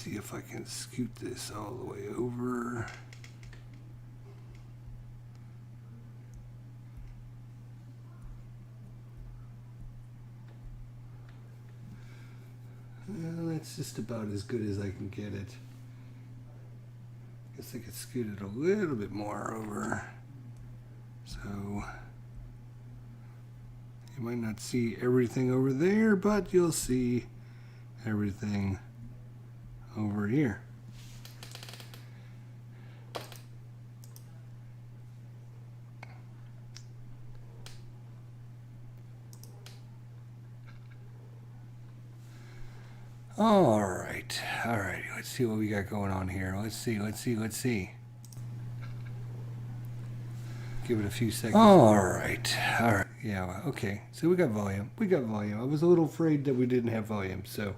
see if I can scoot this all the way over. Well, that's just about as good as I can get it. Guess I could scoot it a little bit more over. So you might not see everything over there, but you'll see everything over here. All right. Let's see what we got going on here. Let's see. Give it a few seconds. All right. Yeah, okay. So we got volume. I was a little afraid that we didn't have volume. So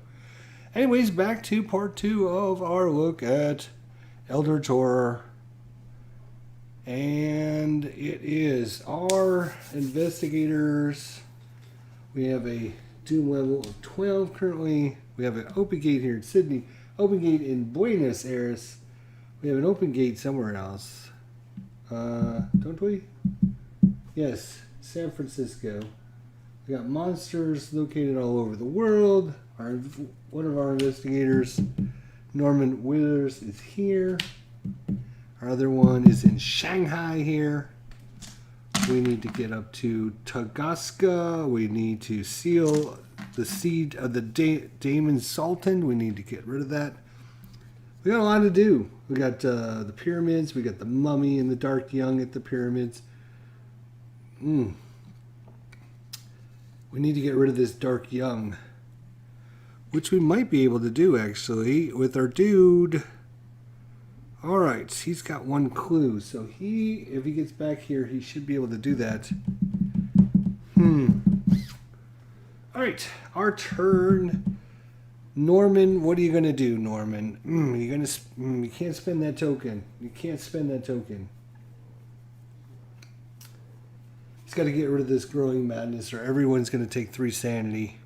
anyways, back to part 2 of our look at Eldritch Horror. And it is our investigators. We have a Doom level of 12 currently. We have an open gate here in Sydney. Open gate in Buenos Aires. We have an open gate somewhere else. Don't we? Yes, San Francisco. We got monsters located all over the world. One of our investigators, Norman Withers, is here. Our other one is in Shanghai here. We need to get up to Tagaska. We need to seal the seed of the Daemon Sultan. We need to get rid of that. We got a lot to do. We got the pyramids. We got the mummy and the Dark Young at the pyramids. We need to get rid of this Dark Young, which we might be able to do actually with our dude. All right, he's got one clue, so if he gets back here, he should be able to do that. All right, our turn. Norman, what are you gonna do, Norman? You can't spend that token. He's got to get rid of this growing madness, or everyone's gonna take 3 sanity.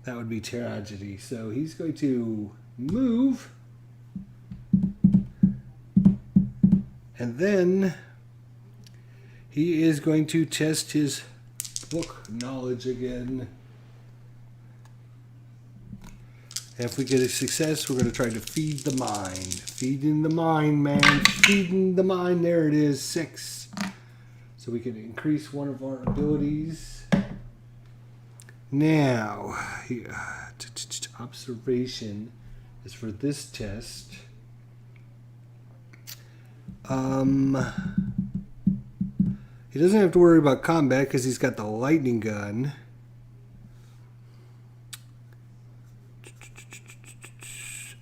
That would be tragedy. So he's going to move. And then he is going to test his book knowledge again. If we get a success, we're going to try to feed the mind. Feeding the mind, man. Feeding the mind. There it is, 6. So we can increase one of our abilities. Now, observation is for this test. He doesn't have to worry about combat because he's got the lightning gun.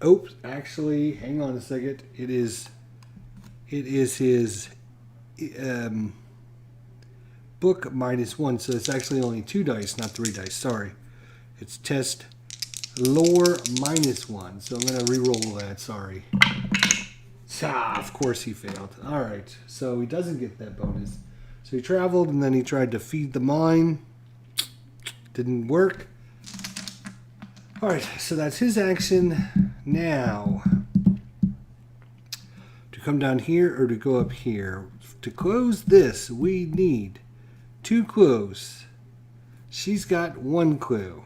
Oops, actually, hang on a second. It is his book -1, so it's actually only 2 dice, not 3 dice. Sorry. It's test lore -1. So I'm going to re-roll that. Sorry. Of course he failed. All right. So he doesn't get that bonus. So he traveled and then he tried to feed the mine. Didn't work. All right. So that's his action. Now, to come down here or to go up here. To close this, we need 2 clues. She's got 1 clue.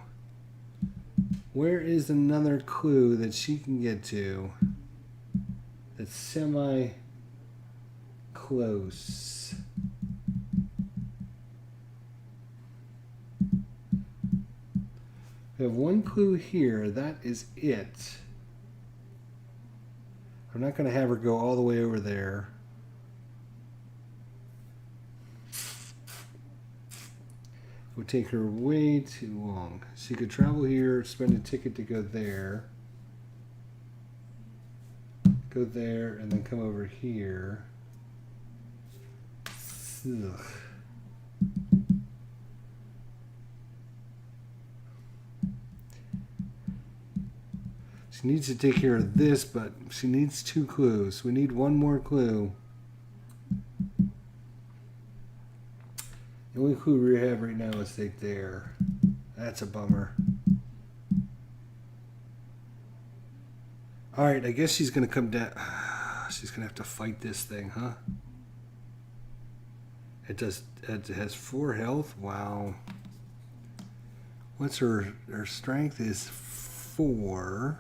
Where is another clue that she can get to? It's semi-close. We have 1 clue here. That is it. I'm not going to have her go all the way over there. It would take her way too long. She could travel here, spend a ticket to go there. Go there and then come over here. Ugh. She needs to take care of this, but she needs 2 clues. We need 1 more clue. The only clue we have right now is right there. That's a bummer. All right, I guess she's going to come down. She's going to have to fight this thing, huh? It has 4 health. Wow. What's her strength is 4.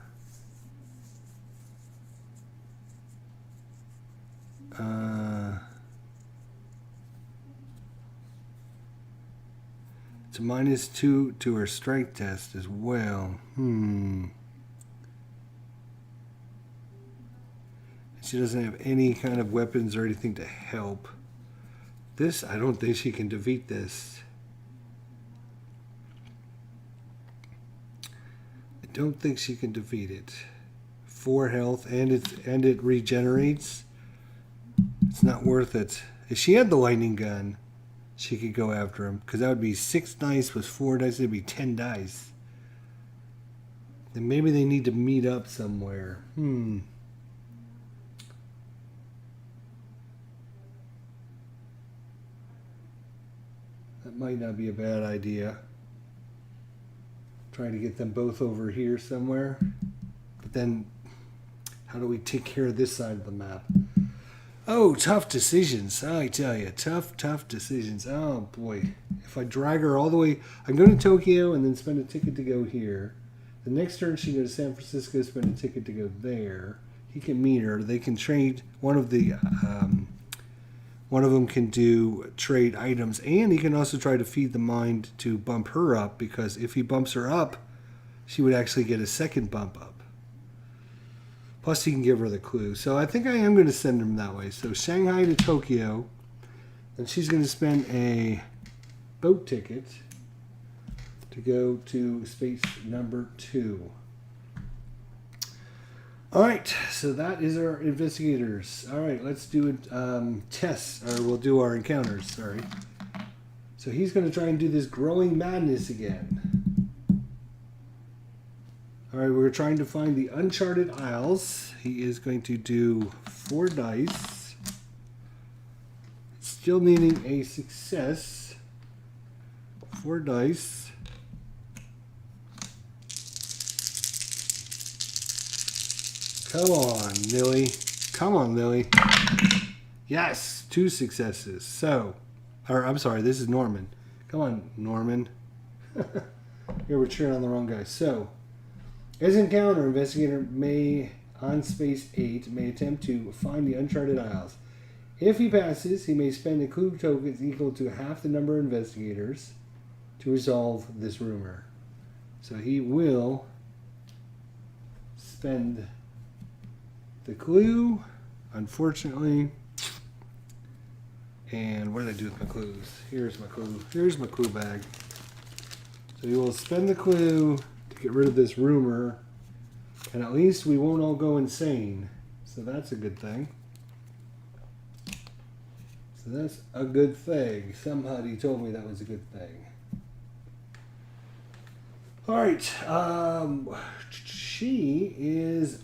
It's a -2 to her strength test as well. She doesn't have any kind of weapons or anything to help. This, I don't think she can defeat this. I don't think she can defeat it. 4 health and it regenerates. It's not worth it. If she had the lightning gun, she could go after him, because that would be 6 dice plus 4 dice. It'd be 10 dice. Then maybe they need to meet up somewhere. That might not be a bad idea. Trying to get them both over here somewhere. But then, how do we take care of this side of the map? Oh, tough decisions. I tell you, tough decisions. Oh, boy. If I drag her all the way... I'm going to Tokyo and then spend a ticket to go here. The next turn she goes to San Francisco, spend a ticket to go there. He can meet her. They can trade. One of them can do trade items. And he can also try to feed the mind to bump her up. Because if he bumps her up, she would actually get a second bump up. Plus, he can give her the clue. So I think I am going to send him that way. So Shanghai to Tokyo. And she's going to spend a boat ticket to go to space number 2. All right. So that is our investigators. All right. Let's do tests. Or we'll do our encounters. Sorry. So he's going to try and do this growing madness again. All right, we're trying to find the Uncharted Isles. He is going to do 4 dice. Still needing a success. 4 dice. Come on, Lily. Come on, Lily. Yes, 2 successes. So, I'm sorry, this is Norman. Come on, Norman. Here we're cheering on the wrong guy. So, as encounter, investigator may, on space 8, may attempt to find the Uncharted Isles. If he passes, he may spend a clue tokens equal to half the number of investigators to resolve this rumor. So he will spend the clue, unfortunately. And what did I do with my clues? Here's my clue. Here's my clue bag. So he will spend the clue to get rid of this rumor, and at least we won't all go insane. So that's a good thing. So that's a good thing. Somebody told me that was a good thing. All right. She is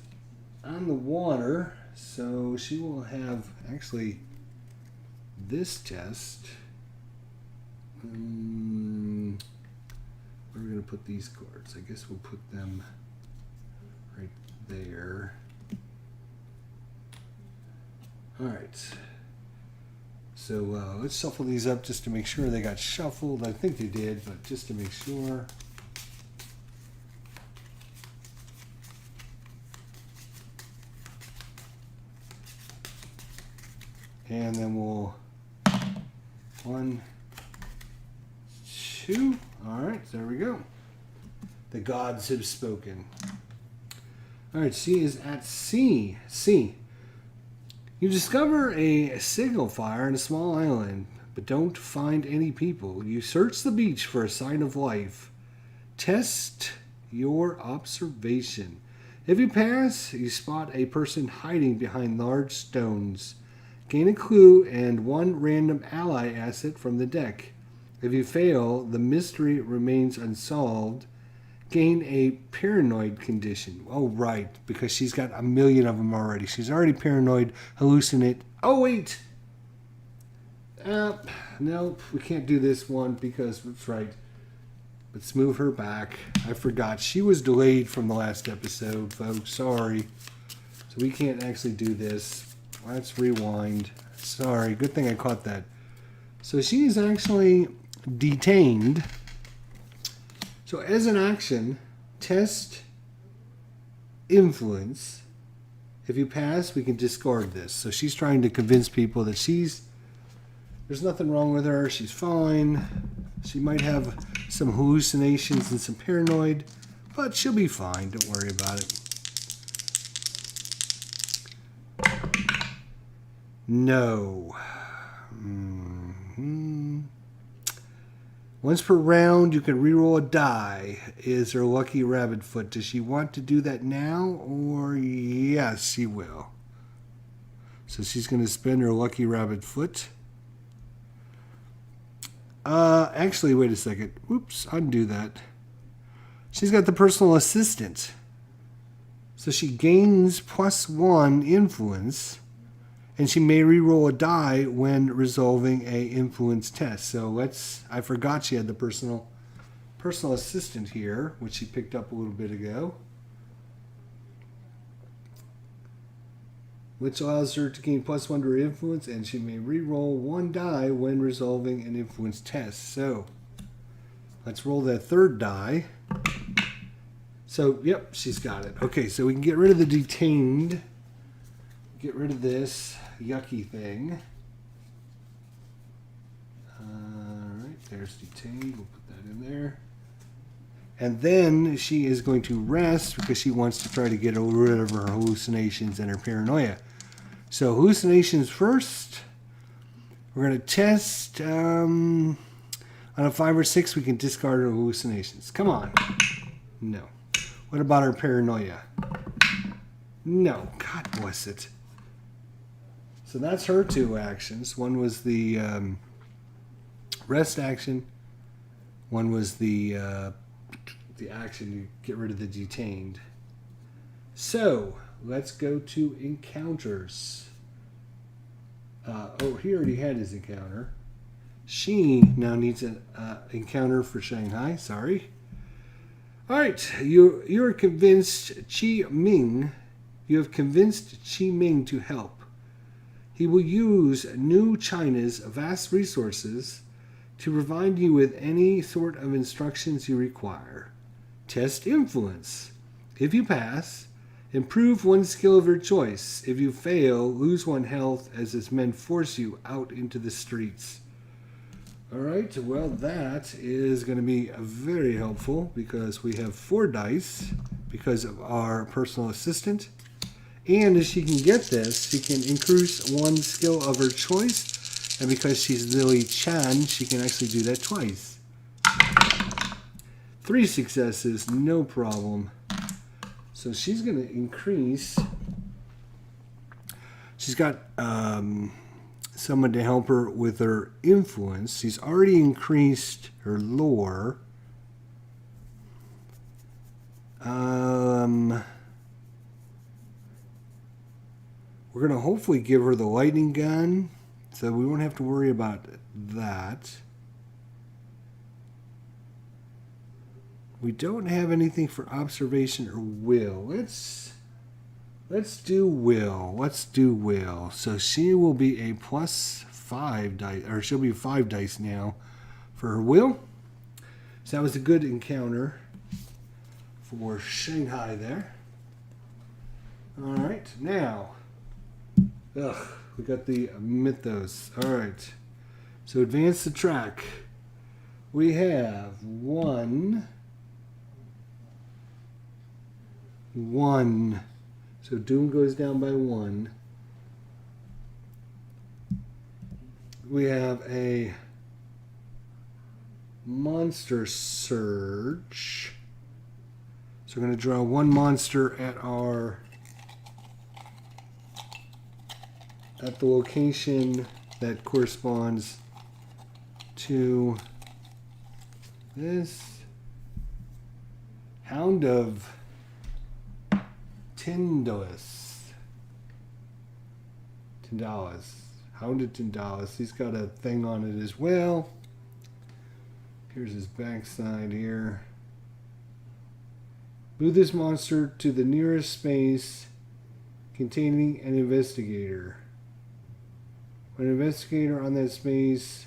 on the water, so she will have actually this test. Where are we going to put these cards? I guess we'll put them right there. All right. So let's shuffle these up just to make sure they got shuffled. I think they did, but just to make sure. And then we'll 1, 2. All right, there we go. The gods have spoken. All right, she is at sea. Sea. You discover a signal fire on a small island, but don't find any people. You search the beach for a sign of life. Test your observation. If you pass, you spot a person hiding behind large stones. Gain a clue and 1 random ally asset from the deck. If you fail, the mystery remains unsolved. Gain a paranoid condition. Oh, right, because she's got a million of them already. She's already paranoid, hallucinate. Oh, wait! Nope, we can't do this one because that's right. Let's move her back. I forgot. She was delayed from the last episode, folks. Sorry. So we can't actually do this. Let's rewind. Sorry, good thing I caught that. So she is actually detained. So as an action, test influence. If you pass, we can discard this. So she's trying to convince people that there's nothing wrong with her. She's fine. She might have some hallucinations and some paranoid, but she'll be fine. Don't worry about it. No. Once per round, you can reroll a die. Is her lucky rabbit foot? Does she want to do that now? Or yes, she will. So she's going to spend her lucky rabbit foot. Actually, wait a second. Oops, undo that. She's got the personal assistant. So she gains +1 influence. And she may reroll a die when resolving a influence test. So I forgot she had the personal assistant here, which she picked up a little bit ago. Which allows her to gain +1 to her influence, and she may reroll 1 die when resolving an influence test. So let's roll that third die. So, yep, she's got it. Okay, so we can get rid of the detained. Get rid of this yucky thing. Alright, there's detained. We'll put that in there. And then she is going to rest because she wants to try to get rid of her hallucinations and her paranoia. So hallucinations first. We're going to test. On a 5 or 6, we can discard her hallucinations. Come on. No. What about her paranoia? No. God bless it. So that's her 2 actions. One was the rest action. One was the action to get rid of the detained. So let's go to encounters. He already had his encounter. She now needs an encounter for Shanghai. Sorry. All right. You are convinced Qi Ming. You have convinced Qi Ming to help. He will use New China's vast resources to provide you with any sort of instructions you require. Test influence. If you pass, improve 1 skill of your choice. If you fail, lose 1 health as its men force you out into the streets. Alright, well that is going to be very helpful because we have 4 dice because of our personal assistant. And if she can get this, she can increase 1 skill of her choice. And because she's Lily Chan, she can actually do that twice. 3 successes, no problem. So she's going to increase. She's got someone to help her with her influence. She's already increased her lore. We're going to hopefully give her the lightning gun, so we won't have to worry about that. We don't have anything for observation or will. Let's do will. Let's do will. So she will be a +5 dice, or she'll be 5 dice now for her will. So that was a good encounter for Shanghai there. All right, now. We got the Mythos. All right. So advance the track. We have 1. So Doom goes down by 1. We have a monster surge. So we're going to draw 1 monster at the location that corresponds to this Hound of Tyndalis. Hound of Tyndalis. He's got a thing on it as well. Here's his backside here. Move this monster to the nearest space. containing an investigator. When an investigator on that space...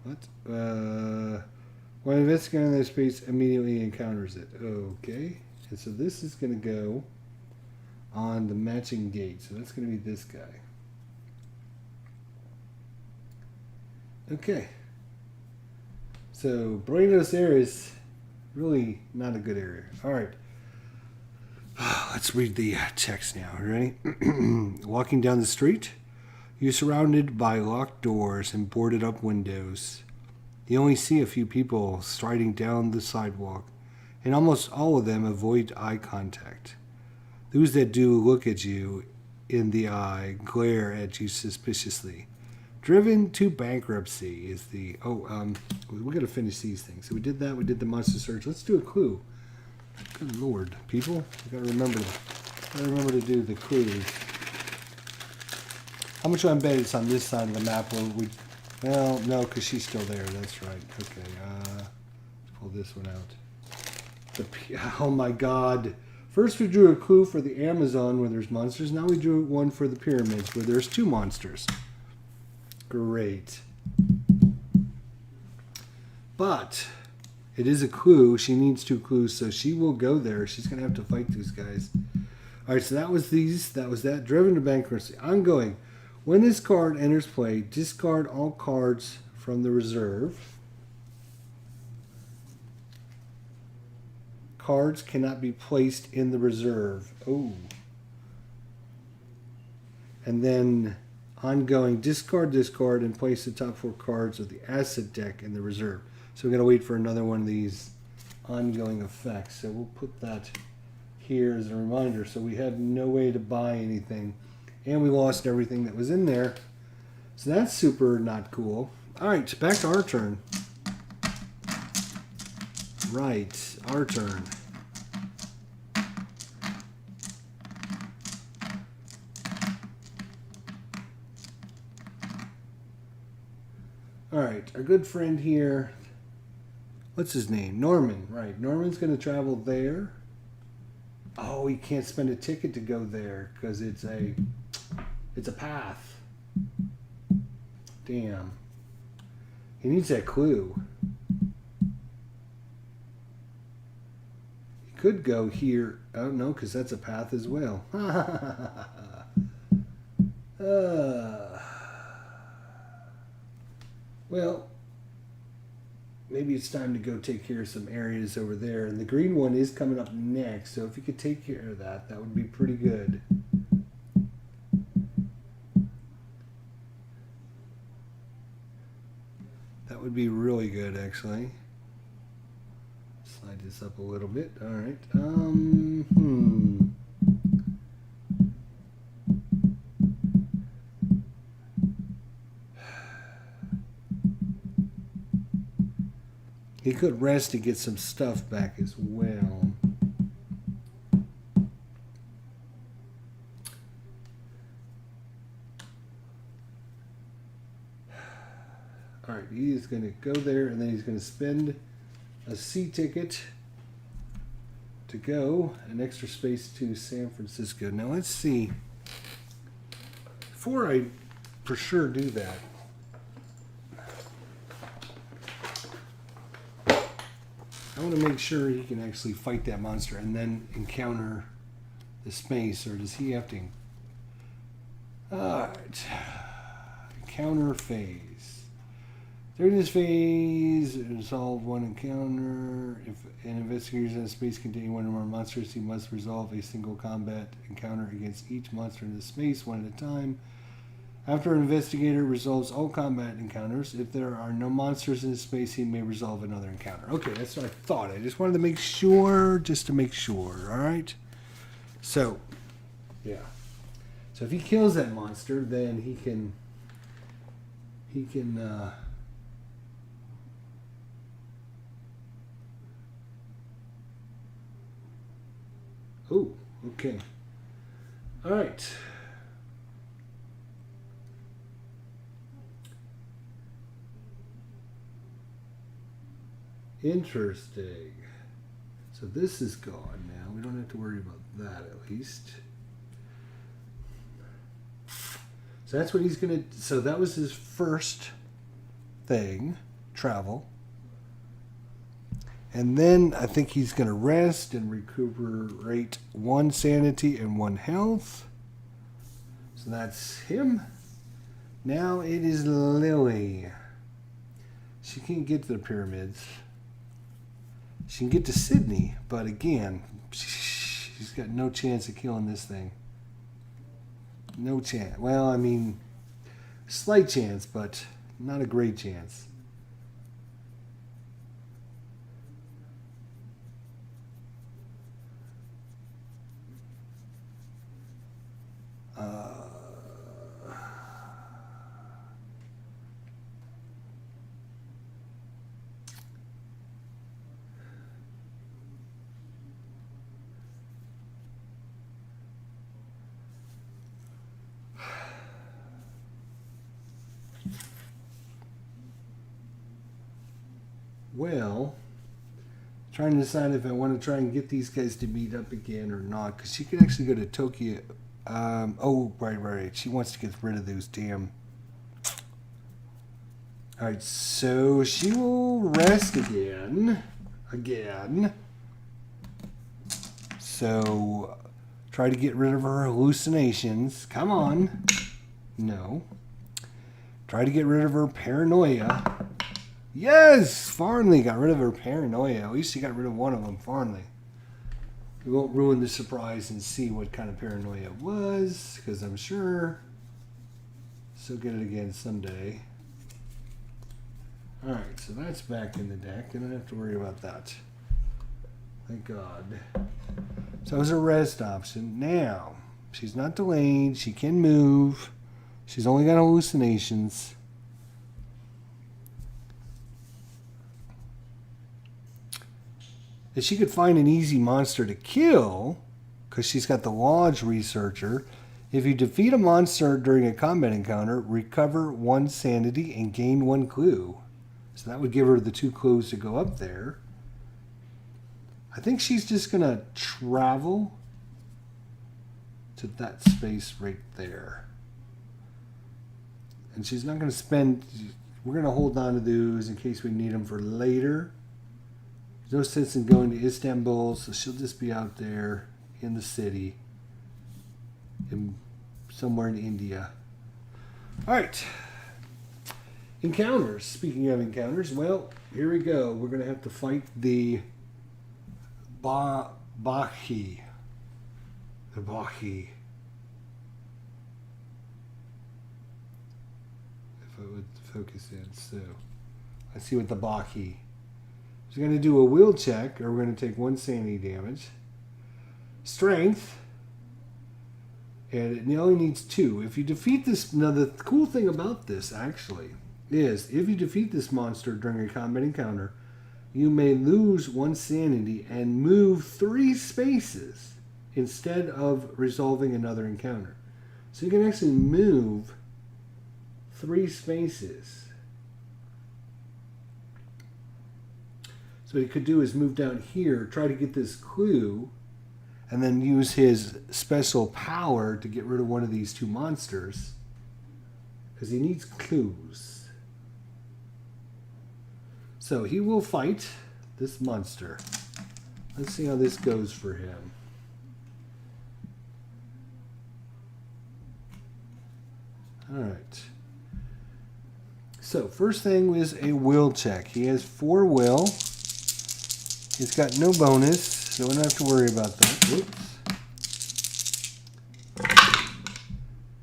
What? When an investigator on that space immediately encounters it. Okay. And so this is going to go on the matching gate. So that's going to be this guy. Okay. So Buenos Aires, really not a good area. All right. Let's read the text now. Ready? Walking down the street, you're surrounded by locked doors and boarded up windows. You only see a few people striding down the sidewalk, and almost all of them avoid eye contact. Those that do look at you in the eye glare at you suspiciously. Driven to bankruptcy is the... we're going to finish these things. So we did that. We did the monster search. Let's do a clue. Good Lord, people. We've got to remember to do the clues. How much do I bet it's on this side of the map where we... Well, no, because she's still there. That's right. Okay, let's pull this one out. Oh my God. First we drew a clue for the Amazon where there's monsters. Now we drew one for the pyramids where there's 2 monsters. Great. But it is a clue. She needs 2 clues, so she will go there. She's going to have to fight these guys. All right, so that was these. That was that. Driven to bankruptcy. Ongoing. When this card enters play, discard all cards from the reserve. Cards cannot be placed in the reserve. Oh. And then ongoing, discard, and place the top 4 cards of the asset deck in the reserve. So we're going to wait for another one of these ongoing effects. So we'll put that here as a reminder. So we had no way to buy anything. And we lost everything that was in there. So that's super not cool. All right, back to our turn. Right, our turn. All right, our good friend here, what's his name? Norman, right. Norman's going to travel there. Oh, he can't spend a ticket to go there because it's a path. Damn. He needs that clue. He could go here. Oh, no, because that's a path as well. Well, maybe it's time to go take care of some areas over there. And the green one is coming up next. So if you could take care of that, that would be pretty good. That would be really good, actually. Slide this up a little bit. All right. He could rest to get some stuff back as well. All right, he is going to go there, and then he's going to spend a sea ticket to go, an extra space to San Francisco. Now let's see. Before I for sure do that, I want to make sure he can actually fight that monster and then encounter the space, or does he have to? Alright. Encounter phase. During this phase, resolve one encounter. If an investigator in a space containing one or more monsters, he must resolve a single combat encounter against each monster in the space, one at a time. After an investigator resolves all combat encounters, if there are no monsters in the space, he may resolve another encounter. Okay, that's what I thought. I just wanted to make sure, just to make sure, all right? So, yeah. So if he kills that monster, then he can, oh, okay. All right. Interesting. So So this is gone now. We don't have to worry about that at least. So that's what he's going to... So that was his first thing. Travel. And then I think he's going to rest and recuperate 1 sanity and 1 health. So that's him. Now it is Lily. She can't get to the pyramids. She can get to Sydney, but again, she's got no chance of killing this thing. No chance. Well, I mean, slight chance, but not a great chance. Well, trying to decide if I want to try and get these guys to meet up again or not, because she could actually go to Tokyo. Oh, right. She wants to get rid of those damn... Alright, so she will rest again. So, try to get rid of her hallucinations. Come on. No. Try to get rid of her paranoia. Yes! Farnley got rid of her paranoia. At least she got rid of one of them, Farnley. We won't ruin the surprise and see what kind of paranoia it was, because I'm sure she'll get it again someday. Alright, so that's back in the deck. I don't have to worry about that. Thank God. So it was a rest option. Now, she's not delayed. She can move. She's only got hallucinations. If she could find an easy monster to kill, because she's got the Lodge Researcher, if you defeat a monster during a combat encounter, recover 1 sanity and gain 1 clue. So that would give her the 2 clues to go up there. I think she's just going to travel to that space right there. And she's not going to spend... We're going to hold on to those in case we need them for later. There's no sense in going to Istanbul, so she'll just be out there in the city, somewhere in India. All right. Encounters. Speaking of encounters, well, here we go. We're going to have to fight the Bahi. The Bahi. If I would focus in. So, let's see what the Bahi. So we're going to do a will check, or we're going to take 1 sanity damage. Strength. And it only needs 2. If you defeat this... Now, the cool thing about this, actually, is if you defeat this monster during a combat encounter, you may lose 1 sanity and move 3 spaces instead of resolving another encounter. So you can actually move 3 spaces. So what he could do is move down here, try to get this clue, and then use his special power to get rid of one of these 2 monsters. Because he needs clues. So he will fight this monster. Let's see how this goes for him. Alright. So first thing was a will check. He has 4 will. He's got no bonus, so we don't have to worry about that. Oops.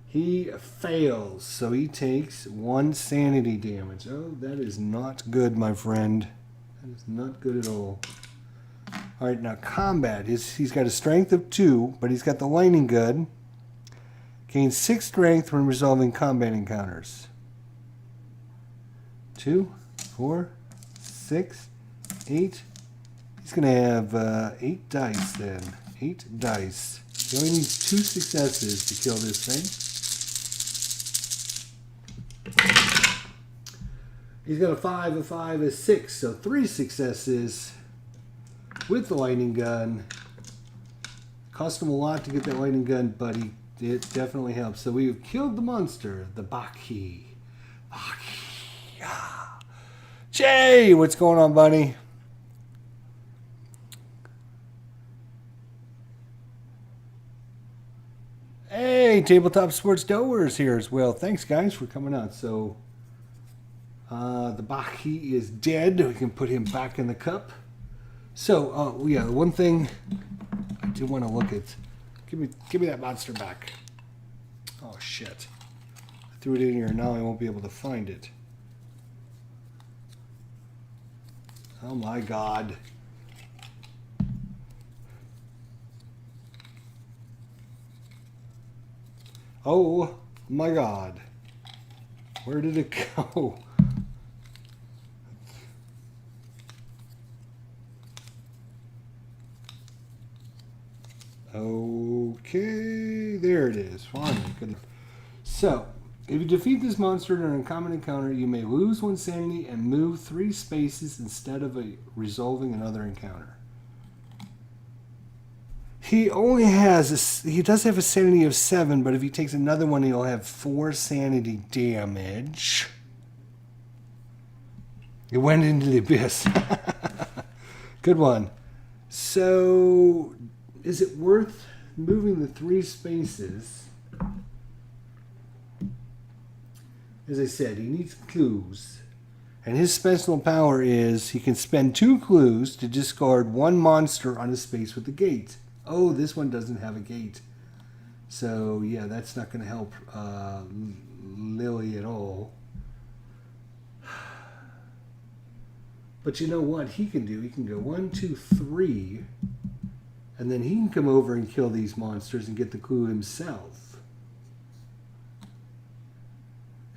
He fails, so he takes 1 sanity damage. Oh, that is not good, my friend. That is not good at all. Alright, now combat. He's got a strength of 2, but he's got the lightning good. Gains 6 strength when resolving combat encounters. 2, 4, 6, 8. He's going to have 8 dice then. 8 dice. He only needs 2 successes to kill this thing. He's got a 5, a 6, so 3 successes. with the lightning gun. Cost him a lot to get that lightning gun, but it definitely helps. So we've killed the monster, the Baki. Baki. Yeah. Jay, what's going on, buddy? Hey, Tabletop Sports Doers here as well. Thanks, guys, for coming out. So, the Baki is dead. We can put him back in the cup. So, yeah, the one thing I do want to look at. Give me that monster back. Oh, shit. I threw it in here, and now I won't be able to find it. Oh, my God. Oh my God. Where did it go? Okay, there it is. Finally. Good. So, if you defeat this monster during a common encounter, you may lose 1 sanity and move 3 spaces instead of resolving another encounter. He only has, he does have a sanity of 7, but if he takes another one, he'll have 4 sanity damage. It went into the abyss. Good one. So, is it worth moving the 3 spaces? As I said, he needs clues. And his special power is he can spend 2 clues to discard 1 monster on a space with a gate. Oh, this one doesn't have a gate. So, yeah, that's not going to help Lily at all. But you know what he can do? He can go 1, 2, 3, and then he can come over and kill these monsters and get the clue himself.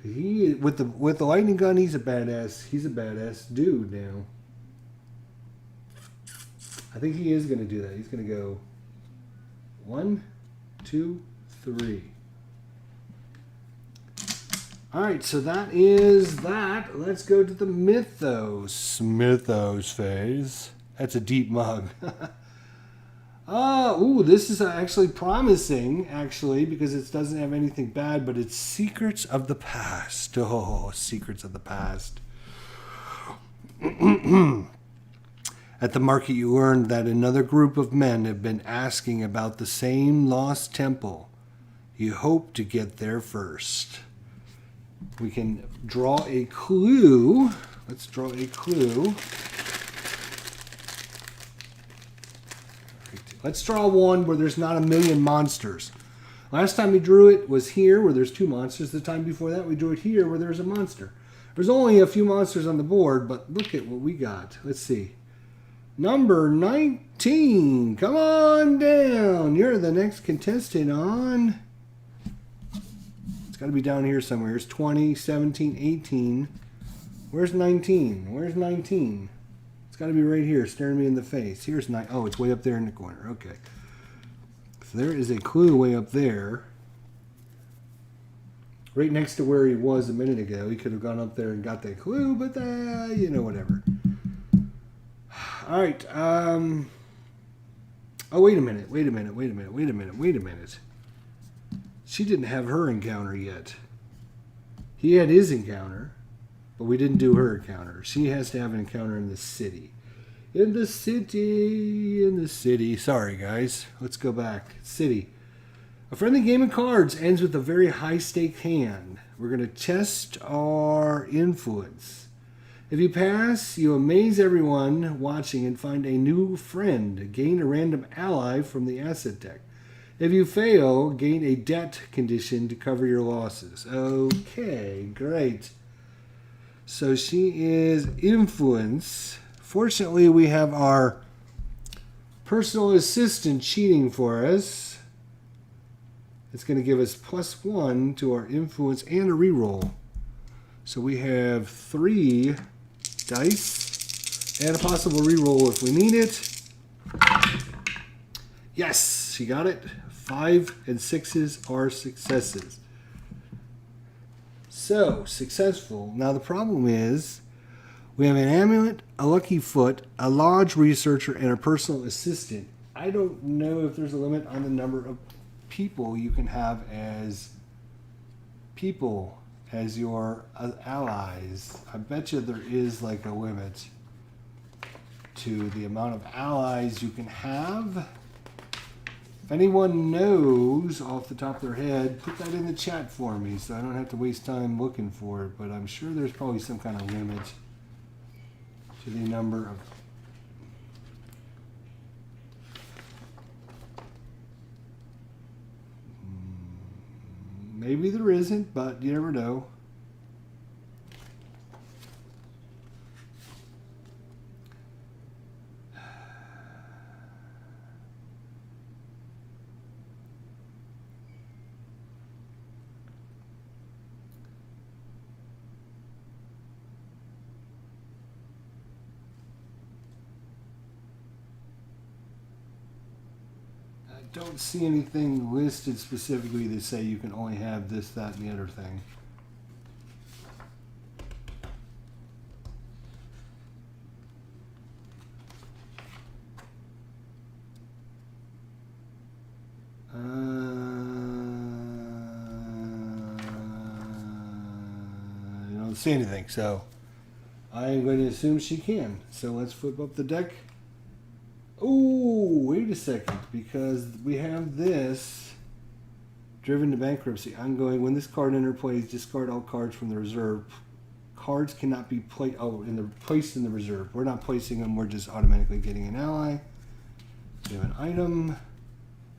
He with the lightning gun, he's a badass. He's a badass dude now. I think he is going to do that. He's going to go 1, 2, 3. All right, so that is that. Let's go to the Mythos phase. That's a deep mug. Ooh, this is actually promising, because it doesn't have anything bad, but it's Secrets of the Past. Oh, Secrets of the Past. At the market, you learned that another group of men have been asking about the same lost temple. You hope to get there first. We can draw a clue. Let's draw a clue. Let's draw one where there's not a million monsters. Last time we drew it was here where there's 2 monsters. The time before that we drew it here where there's a monster. There's only a few monsters on the board, but look at what we got. Let's see. Number 19. Come on down. You're the next contestant on. It's got to be down here somewhere. Here's 20, 17, 18. Where's 19? Where's 19? It's got to be right here, staring me in the face. Here's 9. Oh, it's way up there in the corner. Okay. So there is a clue way up there. Right next to where he was a minute ago. He could have gone up there and got that clue, but you know, whatever. All right. Oh, wait a minute. She didn't have her encounter yet. He had his encounter, but we didn't do her encounter. She has to have an encounter in the city. In the city. Sorry, guys. Let's go back. City. A friendly game of cards ends with a very high-stake hand. We're going to test our influence. If you pass, you amaze everyone watching and find a new friend. Gain a random ally from the asset deck. If you fail, gain a debt condition to cover your losses. Okay, great. So she is influence. Fortunately, we have our personal assistant cheating for us. It's going to give us +1 to our influence and a reroll. So we have 3 dice and a possible reroll if we need it. Yes, she got it. 5 and 6s are successes. So, successful. Now the problem is We have an amulet, a lucky foot, a lodge researcher, and a personal assistant. I don't know if there's a limit on the number of people you can have as your allies. I bet you there is like a limit to the amount of allies you can have. If anyone knows off the top of their head, put that in the chat for me so I don't have to waste time looking for it. But I'm sure there's probably some kind of limit to the number of... Maybe there isn't, but you never know. Don't see anything listed specifically to say you can only have this, that, and the other thing. I don't see anything, so I'm going to assume she can. So let's flip up the deck. Oh, wait a second, because we have this driven to bankruptcy. Ongoing. When this card enters play, discard all cards from the reserve. Cards cannot be placed in the reserve. We're not placing them. We're just automatically getting an ally. We have an item.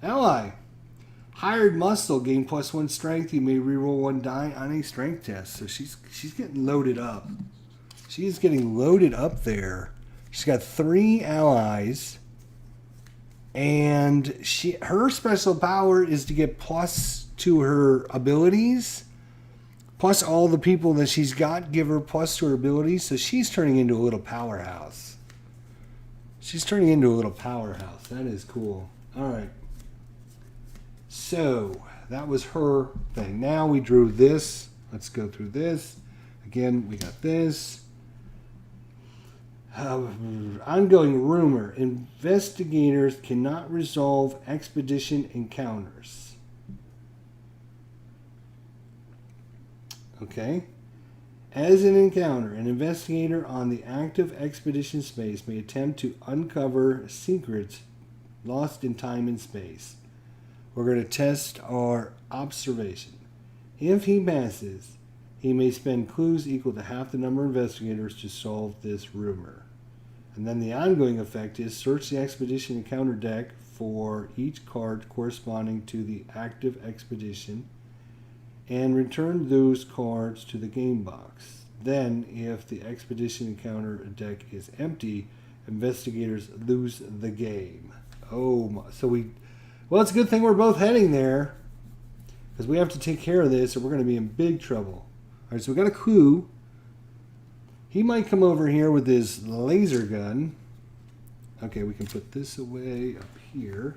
Ally. Hired muscle. Gain +1 strength. You may reroll 1 die on a strength test. So she's getting loaded up. She's getting loaded up there. She's got 3 allies. And her special power is to get plus to her abilities. Plus all the people that she's got give her plus to her abilities. So she's turning into a little powerhouse. That is cool. All right. So that was her thing. Now we drew this. Let's go through this. Again, we got this. Ongoing rumor. Investigators cannot resolve expedition encounters. Okay. As an encounter, an investigator on the active expedition space may attempt to uncover secrets lost in time and space. We're going to test our observation. If he passes, he may spend clues equal to half the number of investigators to solve this rumor. And then the ongoing effect is search the expedition encounter deck for each card corresponding to the active expedition and return those cards to the game box. Then, if the expedition encounter deck is empty, investigators lose the game. Oh, so well, it's a good thing we're both heading there because we have to take care of this or we're going to be in big trouble. All right, so we got a clue. He might come over here with his laser gun. Okay, we can put this away up here.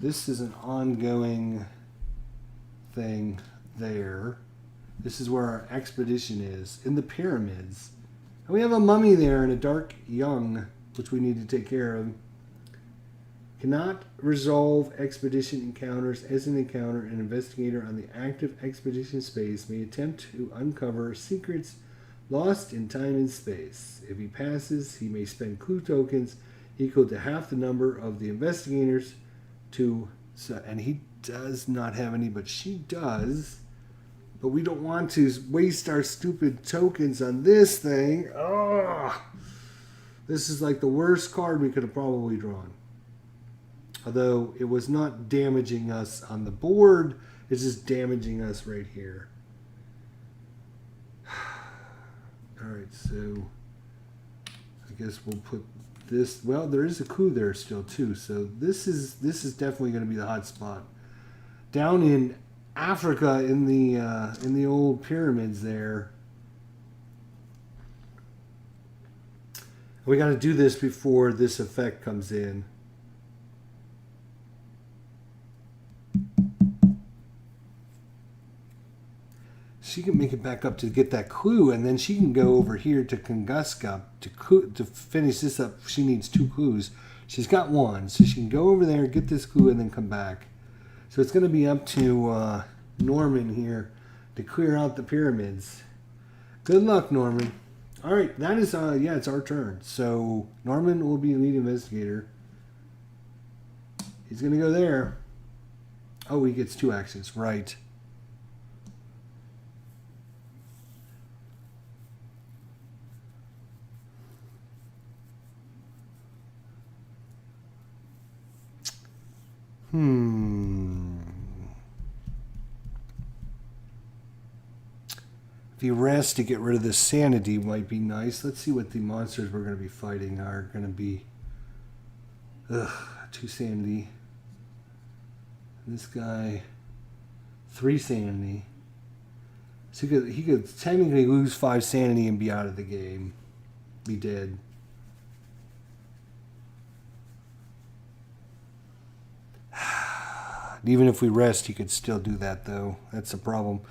This is an ongoing thing there. This is where our expedition is, in the pyramids. And we have a mummy there and a dark young, which we need to take care of. Cannot resolve expedition encounters. As an encounter, an investigator on the active expedition space may attempt to uncover secrets lost in time and space. If he passes, he may spend clue tokens equal to half the number of the investigators and he does not have any, but she does. But we don't want to waste our stupid tokens on this thing. Oh, this is like the worst card we could have probably drawn. Although it was not damaging us on the board, it's just damaging us right here. Alright, so I guess we'll put this. Well, there is a clue there still too, so this is definitely going to be the hot spot. Down in Africa in the old pyramids there. We got to do this before this effect comes in. she can make it back up to get that clue, and then she can go over here to Tunguska to finish this up. She needs 2 clues. She's got 1, so she can go over there, get this clue, and then come back. So it's going to be up to Norman here to clear out the pyramids. Good luck, Norman. All right, that is, yeah, it's our turn. So Norman will be lead investigator. He's going to go there. Oh, he gets 2 actions, right. If he rests to get rid of this sanity might be nice. Let's see what the monsters we're going to be fighting are going to be. 2 sanity. This guy, 3 sanity. So he could technically lose 5 sanity and be out of the game. Be dead. Even if we rest, he could still do that, though. That's the problem.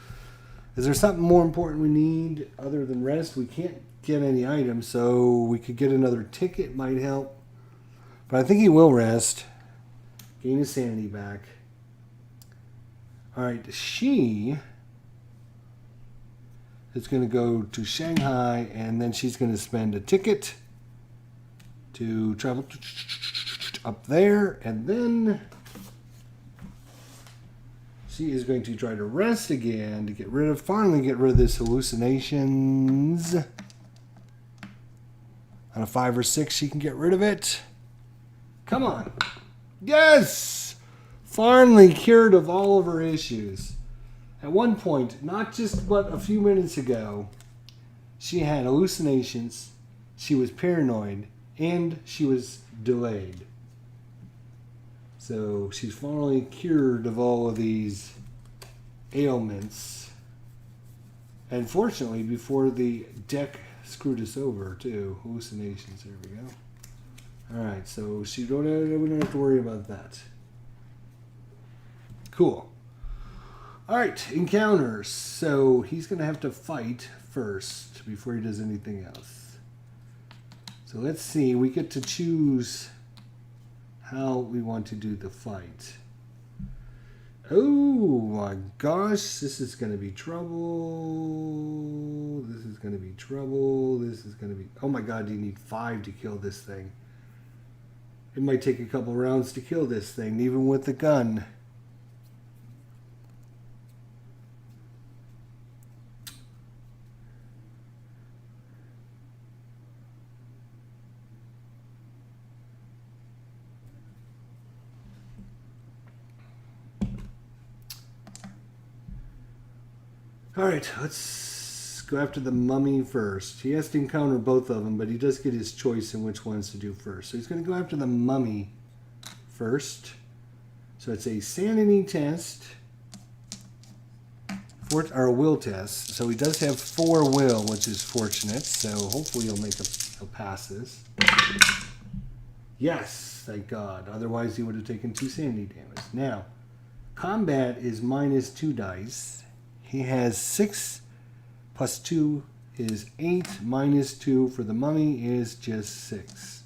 Is there something more important we need other than rest? We can't get any items, so we could get another ticket. Might help. But I think he will rest. Gain his sanity back. All right, she is going to go to Shanghai, and then she's going to spend a ticket to travel up there, and then she is going to try to rest again to finally get rid of this hallucinations. On a 5 or 6, she can get rid of it. Come on. Yes! Finally cured of all of her issues. At one point, not just but a few minutes ago, she had hallucinations, she was paranoid, and she was delayed. So she's finally cured of all of these ailments. And fortunately, before the deck screwed us over, too. Hallucinations, there we go. Alright, so we don't have to worry about that. Cool. Alright, encounters. So he's going to have to fight first before he does anything else. So let's see. We get to choose how we want to do the fight. Oh my gosh, this is going to be trouble. This is going to be trouble. This is going to be... Oh my god, you need 5 to kill this thing. It might take a couple rounds to kill this thing, even with the gun. Alright, let's go after the mummy first. He has to encounter both of them, but he does get his choice in which ones to do first. So he's going to go after the mummy first. So it's a sanity test, or a will test. So he does have 4 will, which is fortunate. So hopefully he'll pass this. Yes, thank God. Otherwise he would have taken 2 sanity damage. Now, combat is -2 dice. He has 6 plus 2 is 8. -2 for the mummy is just 6.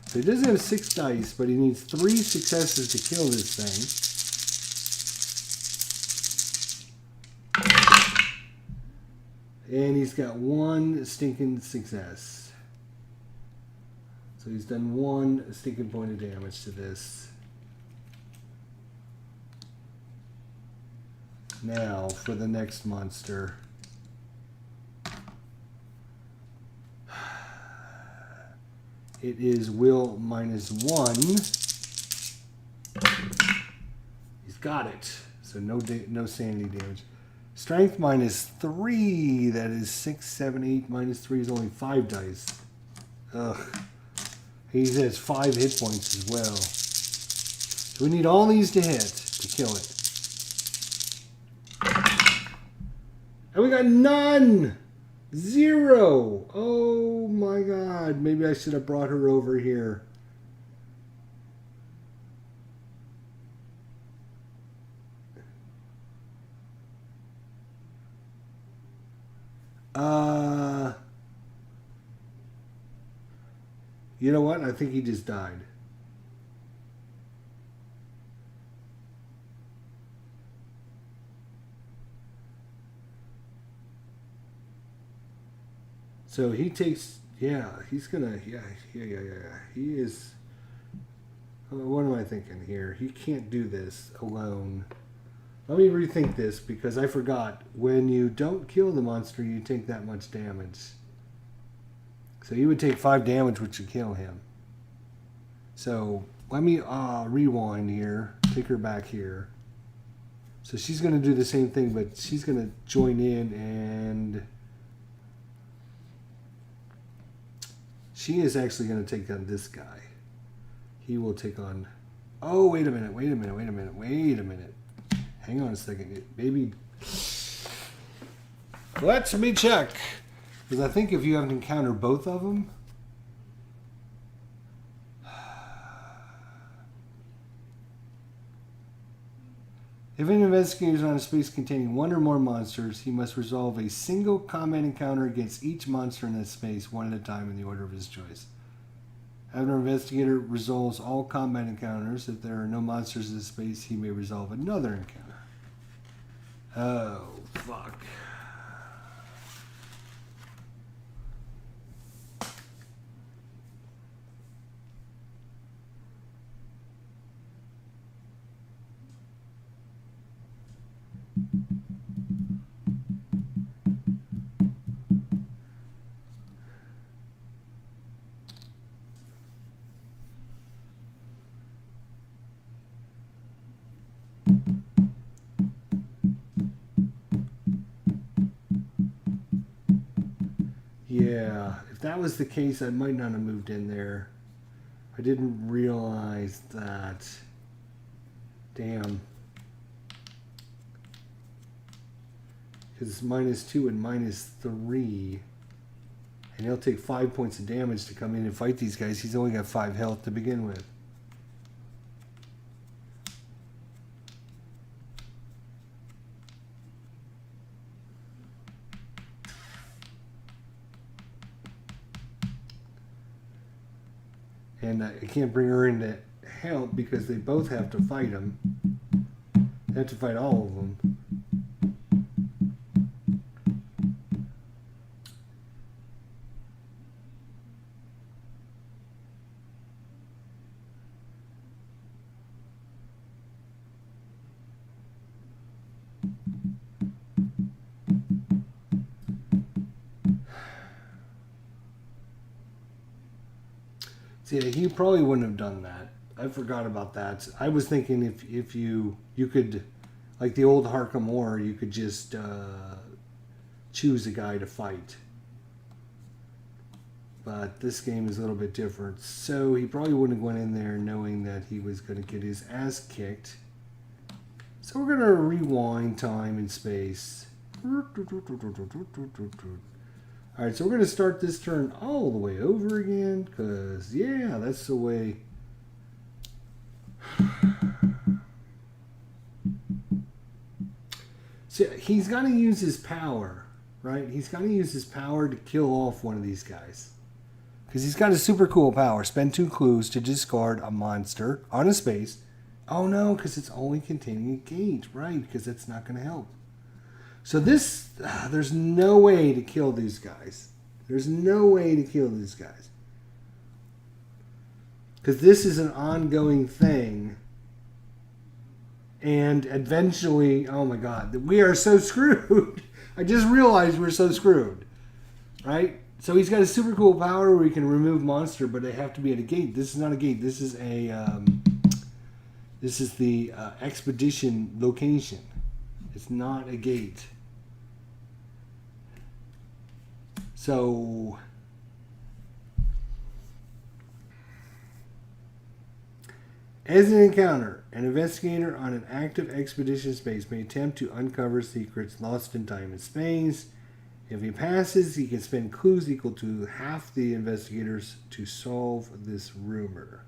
So he doesn't have 6 dice, but he needs 3 successes to kill this thing. And he's got 1 stinking success. So he's done 1 stinking point of damage to this. Now, for the next monster. It is will -1. He's got it. So no sanity damage. Strength -3. That is 6, 7, 8. -3 is only 5 dice. Ugh. He has 5 hit points as well. So we need all these to hit to kill it. And we got none! 0! Oh my god. Maybe I should have brought her over here. You know what? I think he just died. So he takes, yeah, he's gonna, yeah. He is, what am I thinking here? He can't do this alone. Let me rethink this because I forgot. When you don't kill the monster, you take that much damage. So you would take 5 damage, which would kill him. So let me rewind here. Take her back here. So she's going to do the same thing, but she's going to join in, and she is actually going to take on this guy. He will take on... Oh, wait a minute. Hang on a second. Baby... Let me check. Because I think if you have to encounter both of them... If an investigator is on a space containing one or more monsters, he must resolve a single combat encounter against each monster in that space, one at a time in the order of his choice. After an investigator resolves all combat encounters, if there are no monsters in the space, he may resolve another encounter. Oh, fuck. Yeah, if that was the case, I might not have moved in there. I didn't realize that. Damn. Because it's -2 and -3. And he'll take 5 points of damage to come in and fight these guys. He's only got 5 health to begin with. And I can't bring her in to help because they both have to fight him. They have to fight all of them. See, he probably wouldn't have done that. I forgot about that. I was thinking if you could, like the old Harkham War, you could just choose a guy to fight. But this game is a little bit different. So he probably wouldn't have went in there knowing that he was going to get his ass kicked. So we're going to rewind time and space. Alright, so we're going to start this turn all the way over again, because, yeah, that's the way. So he's got to use his power, right? He's got to use his power to kill off one of these guys. Because he's got a super cool power. Spend 2 clues to discard a monster on a space. Oh no, because it's only containing a gate, right? Because that's not going to help. So this, there's no way to kill these guys. There's no way to kill these guys. Because this is an ongoing thing. And eventually, oh my God, we are so screwed. I just realized we're so screwed. Right? So he's got a super cool power where he can remove monster, but they have to be at a gate. This is not a gate. This is a, this is the expedition location. It's not a gate. So, as an encounter, an investigator on an active expedition space may attempt to uncover secrets lost in time and space. If he passes, he can spend clues equal to half the investigators to solve this rumor.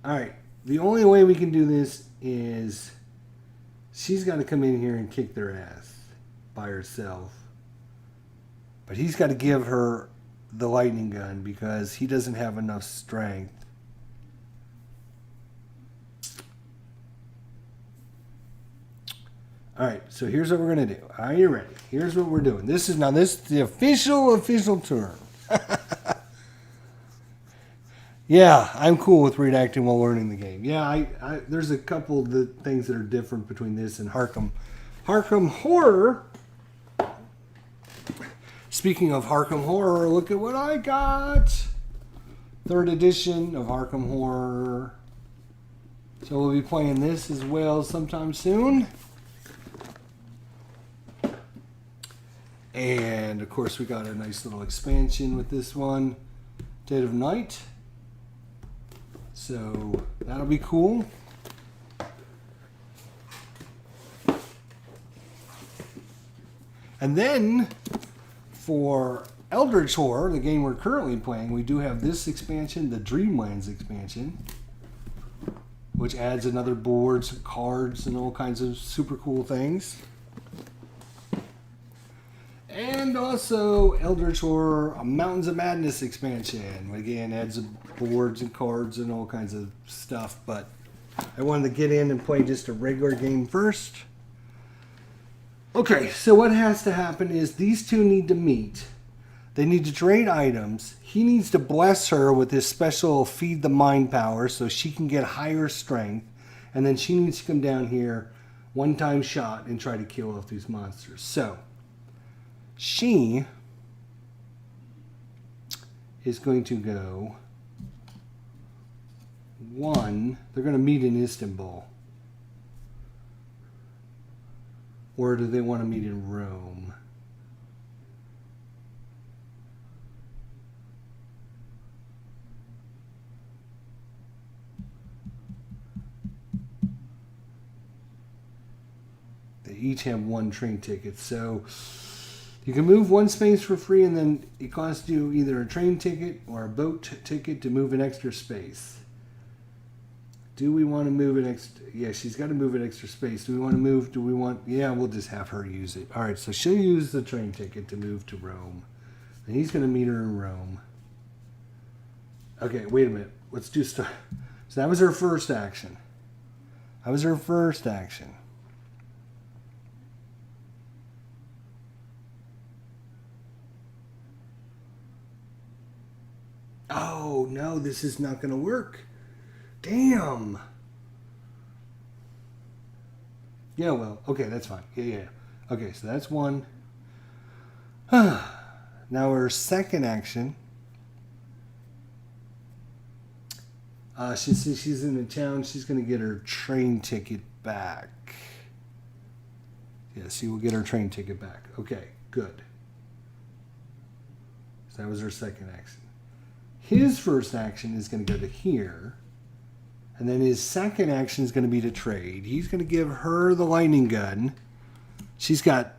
Alright, the only way we can do this is she's got to come in here and kick their ass by herself. But he's got to give her the lightning gun because he doesn't have enough strength. Alright, so here's what we're going to do. Are you ready? Here's what we're doing. This is the official term. Yeah, I'm cool with reenacting while learning the game. Yeah, there's a couple of the things that are different between this and Arkham Horror. Speaking of Arkham Horror, look at what I got. 3rd edition of Arkham Horror. So we'll be playing this as well sometime soon. And of course we got a nice little expansion with this one, Dead of Night. So that'll be cool. And then for Eldritch Horror, the game we're currently playing, we do have this expansion, the Dreamlands expansion, which adds another board, some cards, and all kinds of super cool things. And also Eldritch Horror, a Mountains of Madness expansion. Again, adds boards and cards and all kinds of stuff. But I wanted to get in and play just a regular game first. Okay, so what has to happen is these two need to meet. They need to trade items. He needs to bless her with this special Feed the Mind power so she can get higher strength. And then she needs to come down here, one-time shot, and try to kill off these monsters. So she is going to go 1. They're going to meet in Istanbul. Or do they want to meet in Rome? They each have 1 train ticket. So you can move 1 space for free, and then it costs you either a train ticket or a boat ticket to move an extra space. Do we want to move an extra? Yeah, she's got to move an extra space. Do we want to move? Yeah, we'll just have her use it. All right, so she'll use the train ticket to move to Rome. And he's going to meet her in Rome. Okay, wait a minute. Let's do stuff. So that was her first action. Oh, no, this is not going to work. Damn. Yeah, well, okay, that's fine. Yeah. Okay, so that's 1. Now her second action. She's in the town. She's going to get her train ticket back. Yeah, she will get her train ticket back. Okay, good. So that was her second action. His first action is going to go to here. And then his second action is going to be to trade. He's going to give her the lightning gun. She's got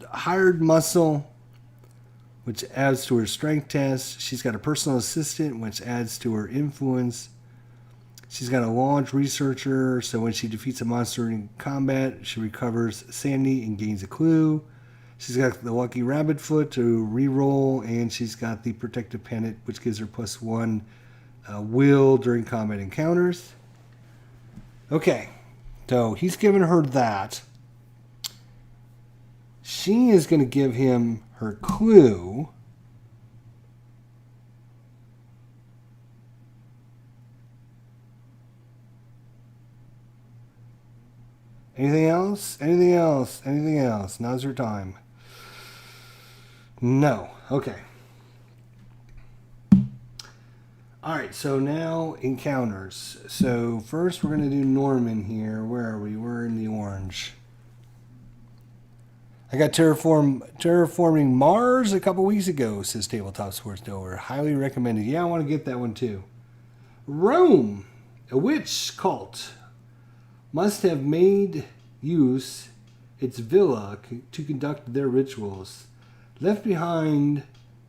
hired muscle, which adds to her strength test. She's got a personal assistant, which adds to her influence. She's got a launch researcher, so when she defeats a monster in combat, she recovers sanity and gains a clue. She's got the lucky rabbit foot to re-roll, and she's got the protective pendant, which gives her +1 will during combat encounters. Okay, so he's given her that. She is going to give him her clue. Anything else? Anything else? Anything else? Now's your time. No. Okay. Alright, so now encounters. So first we're going to do Norman here. Where are we? We're in the orange. I got Terraforming Mars a couple weeks ago, says Tabletop Sports Dover. Highly recommended. Yeah, I want to get that one too. Rome. A witch cult must have made use its villa to conduct their rituals. Left behind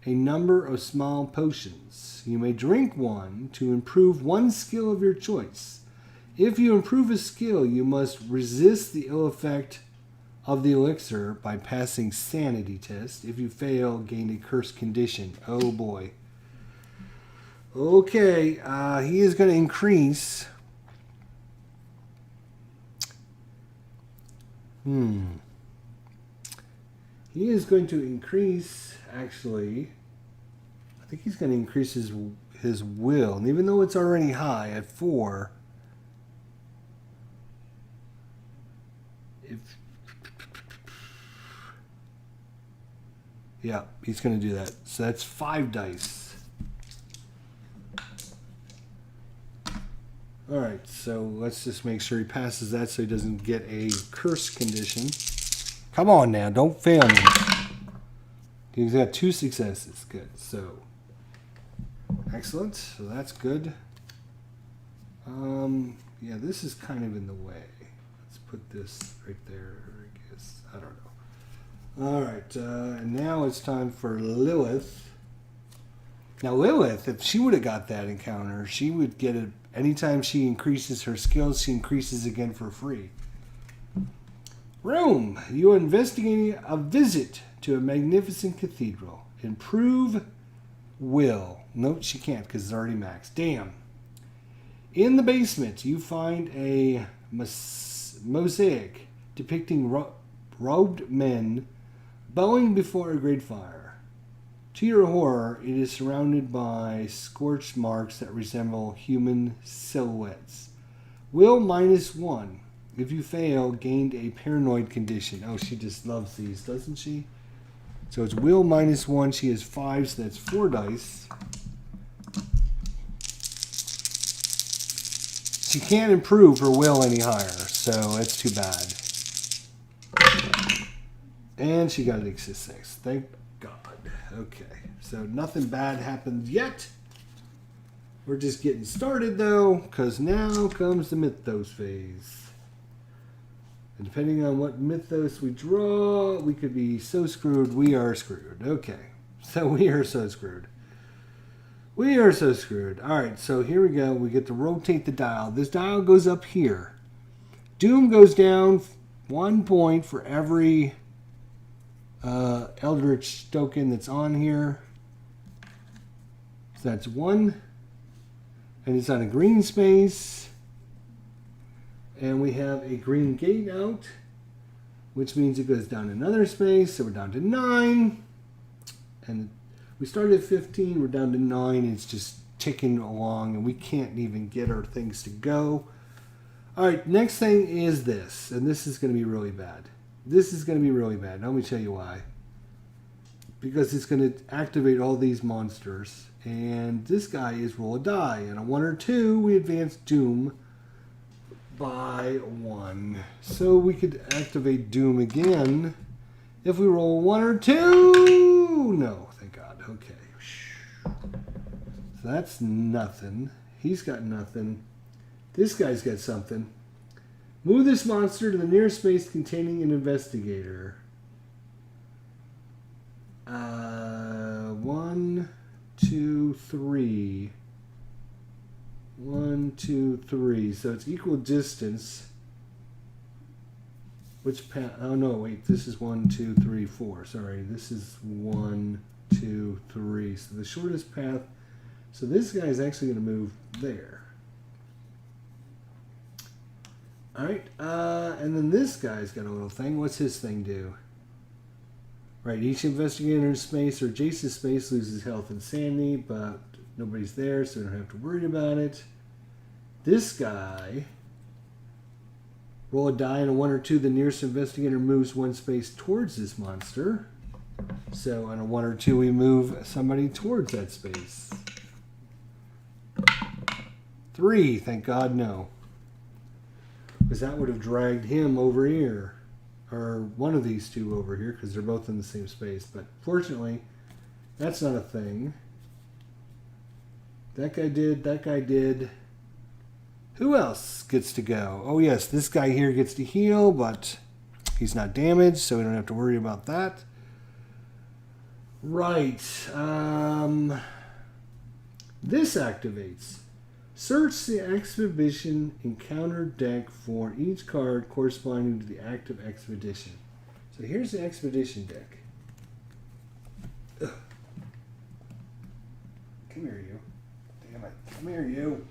a number of small potions. You may drink one to improve one skill of your choice. If you improve a skill, you must resist the ill effect of the elixir by passing sanity test. If you fail, gain a cursed condition. Oh boy. Okay, he is going to increase. He is going to increase, actually, I think he's going to increase his will. And even though it's already high at 4, yeah, he's going to do that. So that's 5 dice. All right, so let's just make sure he passes that so he doesn't get a curse condition. Come on now, don't fail me. He's got 2 successes. Good. So, excellent. So that's good. Yeah, this is kind of in the way. Let's put this right there, I guess. I don't know. All right, and now it's time for Lilith. Now, Lilith, if she would have got that encounter, she would get it. Anytime she increases her skills, she increases again for free. Room. You are investigating a visit to a magnificent cathedral. Improve will. Note she can't because it's already maxed. Damn. In the basement, you find a mosaic depicting robed men bowing before a great fire. To your horror, it is surrounded by scorched marks that resemble human silhouettes. Will -1. If you fail, gained a paranoid condition. Oh, she just loves these, doesn't she? So it's will -1. She has 5, so that's 4 dice. She can't improve her will any higher, so that's too bad. And she got a 6. Thank God. Okay, so nothing bad happened yet. We're just getting started, though, because now comes the Mythos Phase. And depending on what Mythos we draw, we could be so screwed. We are screwed. Okay, so we are so screwed. We are so screwed. All right, so here we go. We get to rotate the dial. This dial goes up here. Doom goes down 1 point for every Eldritch token that's on here. So that's 1. And it's on a green space. And we have a green gate out, which means it goes down another space. So we're down to 9. And we started at 15. We're down to 9. It's just ticking along, and we can't even get our things to go. All right, next thing is this. And this is going to be really bad. This is going to be really bad. Let me tell you why. Because it's going to activate all these monsters. And this guy is roll a die. And a 1 or 2, we advance Doom by 1. So we could activate Doom again if we roll 1 or 2. No, thank God. Okay. So that's nothing. He's got nothing. This guy's got something. Move this monster to the nearest space containing an investigator. 1, 2, 3. 1, 2, 3. So it's equal distance. Which path? Oh no, wait. This is 1, 2, 3, 4. Sorry, this is 1, 2, 3. So the shortest path. So this guy is actually going to move there. All right, and then this guy's got a little thing. What's his thing do? Right, each investigator in space or adjacent space loses health and sanity, but nobody's there, so we don't have to worry about it. This guy, roll a die and a 1 or 2. The nearest investigator moves 1 space towards this monster. So on a 1 or 2, we move somebody towards that space. 3, thank God, no. Because that would have dragged him over here. Or one of these two over here, because they're both in the same space. But fortunately, that's not a thing. That guy did, that guy did. Who else gets to go? Oh yes, this guy here gets to heal, but he's not damaged, so we don't have to worry about that. Right. This activates. Search the expedition encounter deck for each card corresponding to the active expedition. So here's the expedition deck. Ugh. Come here, you. Damn it. Come here, you.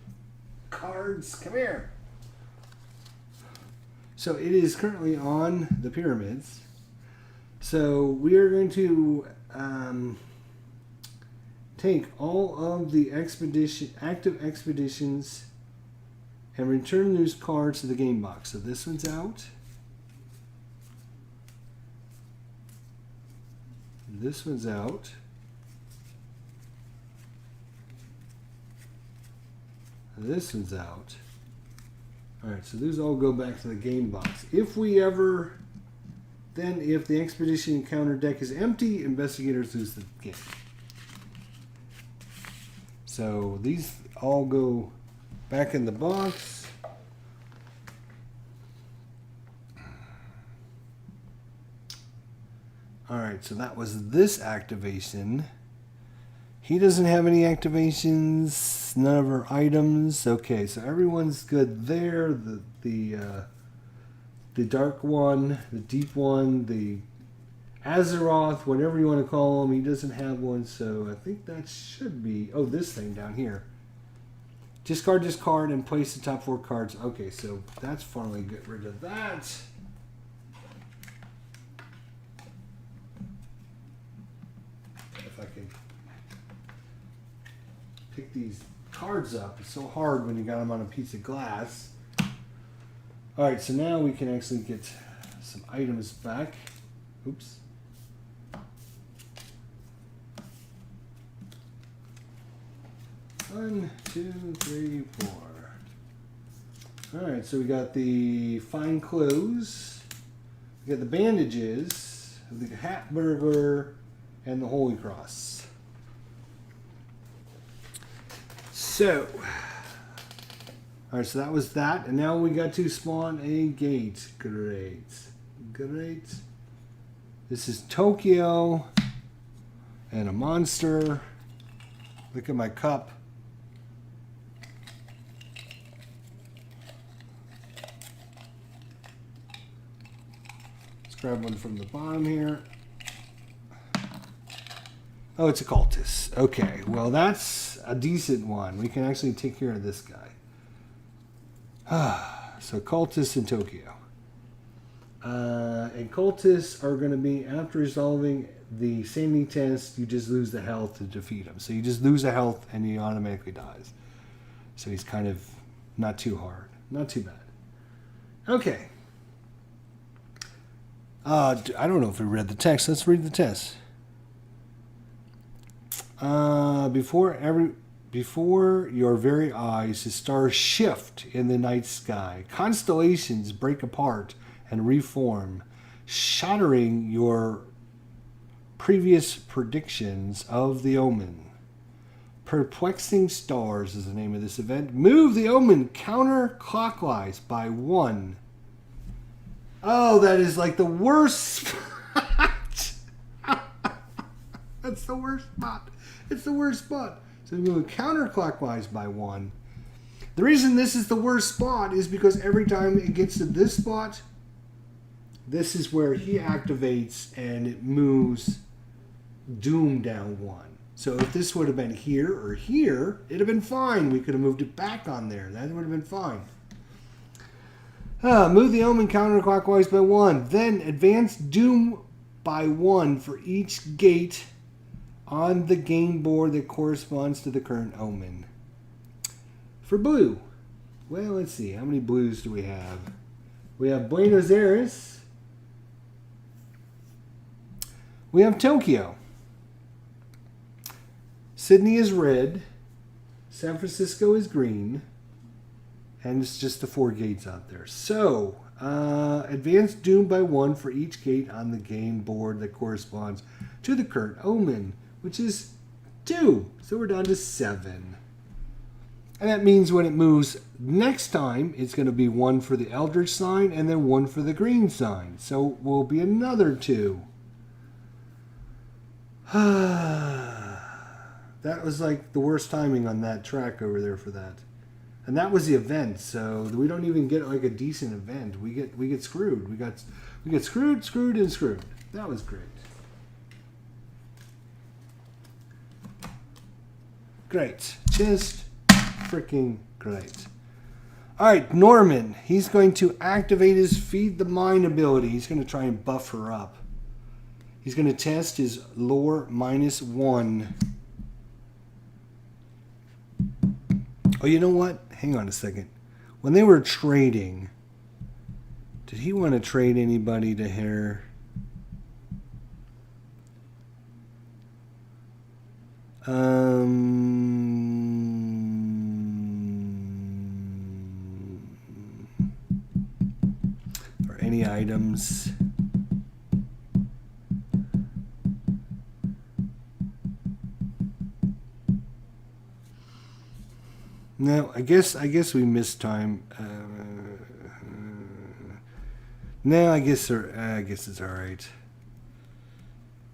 Cards, come here. So it is currently on the pyramids. So we are going to take all of the active expeditions and return those cards to the game box. So this one's out. This one's out. This one's out. Alright, so those all go back to the game box. If we ever, then if the expedition encounter deck is empty, investigators lose the game. So these all go back in the box. Alright, so that was this activation. He doesn't have any activations, none of our items. Okay, so everyone's good there. The dark one, the deep one, the Azathoth, whatever you want to call him, he doesn't have one, so I think that should be... Oh, this thing down here. Discard this card and place the top 4 cards. Okay, so that's finally get rid of that. If I can pick these cards up. It's so hard when you got them on a piece of glass. Alright, so now we can actually get some items back. Oops. One, two, three, four. Alright, so we got the fine clothes. We got the bandages, the hat burglar, and the Holy Cross. So, alright, so that was that, and now we got to spawn a gate. Great. Great. This is Tokyo, and a monster. Look at my cup. Let's grab one from the bottom here. Oh, it's a cultist. Okay, well that's a decent one. We can actually take care of this guy. So cultists in Tokyo. And cultists are going to be, after resolving the sanity test, you just lose the health to defeat him. So you just lose the health and he automatically dies. So he's kind of not too hard. Not too bad. Okay. I don't know if we read the text. Let's read the text. Before your very eyes, the stars shift in the night sky. Constellations break apart and reform, shattering your previous predictions of the omen. Perplexing Stars is the name of this event. Move the omen counterclockwise by 1. Oh, that is like the worst spot. That's the worst spot. It's the worst spot. So we move counterclockwise by 1. The reason this is the worst spot is because every time it gets to this spot, this is where he activates and it moves Doom down 1. So if this would have been here or here, it'd have been fine. We could have moved it back on there. That would have been fine. Move the omen counterclockwise by 1. Then advance Doom by 1 for each gate on the game board that corresponds to the current omen. For blue, well, let's see. How many blues do we have? We have Buenos Aires. We have Tokyo. Sydney is red. San Francisco is green. And it's just the 4 gates out there. So, advance Doom by 1 for each gate on the game board that corresponds to the current omen, which is 2. So we're down to 7. And that means when it moves next time, it's going to be 1 for the Eldritch sign and then 1 for the green sign. So will be another 2. That was like the worst timing on that track over there for that. And that was the event, so we don't even get like a decent event. We get screwed. We get screwed, and screwed. That was great. Great. Just freaking great. Alright, Norman. He's going to activate his Feed the Mind ability. He's going to try and buff her up. He's going to test his lore -1. Oh, you know what? Hang on a second. When they were trading, did he want to trade anybody to her? Or any items? No, I guess we missed time. No, I guess it's all right.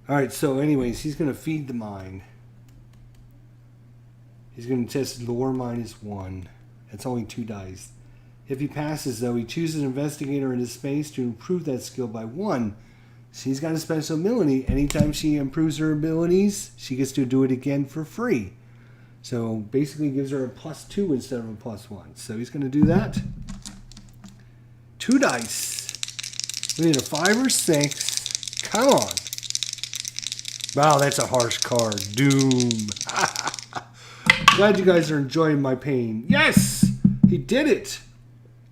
All right. So, anyways, he's gonna feed the mind. He's gonna test lore -1. It's only 2 dice. If he passes, though, he chooses investigator in his space to improve that skill by 1. She's got a special ability. Anytime she improves her abilities, she gets to do it again for free. So basically gives her a +2 instead of a +1. So he's going to do that. 2 dice. We need a 5 or 6. Come on. Wow, that's a harsh card. Doom. Glad you guys are enjoying my pain. Yes! He did it.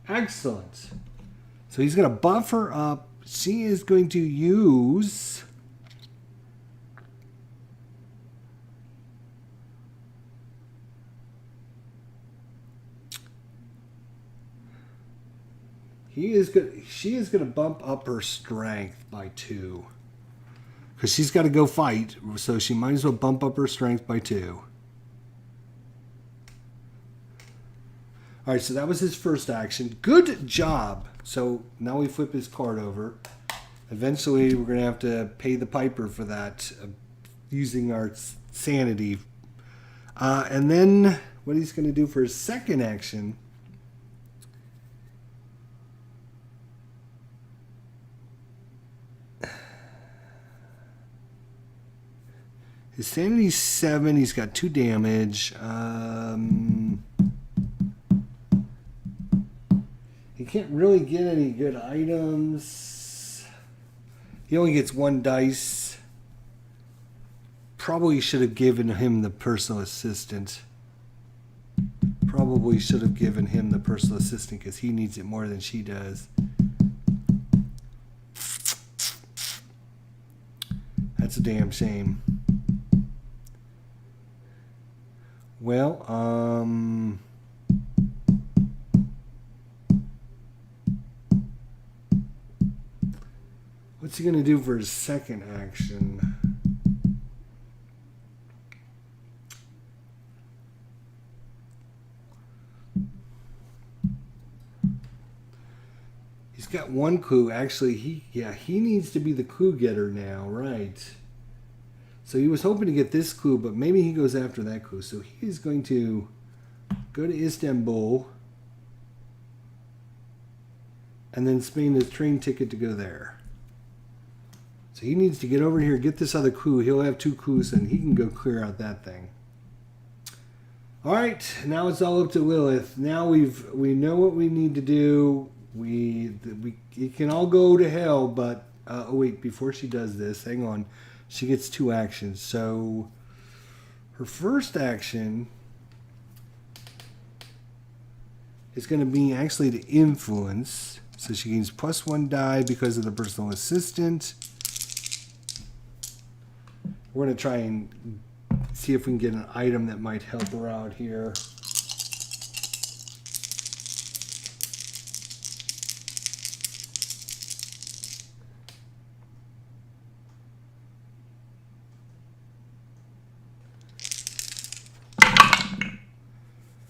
Excellent. So he's going to buff her up. She is going to use... She is going to bump up her strength by 2. Because she's got to go fight, so she might as well bump up her strength by 2. Alright, so that was his first action. Good job! So now we flip his card over. Eventually, we're going to have to pay the piper for that, using our sanity. And then, what he's going to do for his second action... His sanity's 7. He's got 2 damage. He can't really get any good items. He only gets 1 dice. Probably should have given him the personal assistant. Because he needs it more than she does. That's a damn shame. Well, what's he going to do for his second action? He's got 1 clue. Actually, he needs to be the clue getter now, right? So he was hoping to get this clue, but maybe he goes after that clue. So he is going to go to Istanbul and then spend his train ticket to go there. So he needs to get over here, get this other clue. He'll have 2 clues, and he can go clear out that thing. All right, now it's all up to Lilith. Now we know what we need to do. It can all go to hell, but oh wait, before she does this, hang on. She gets 2 actions. So her first action is going to be actually to influence. So she gains +1 die because of the personal assistant. We're going to try and see if we can get an item that might help her out here.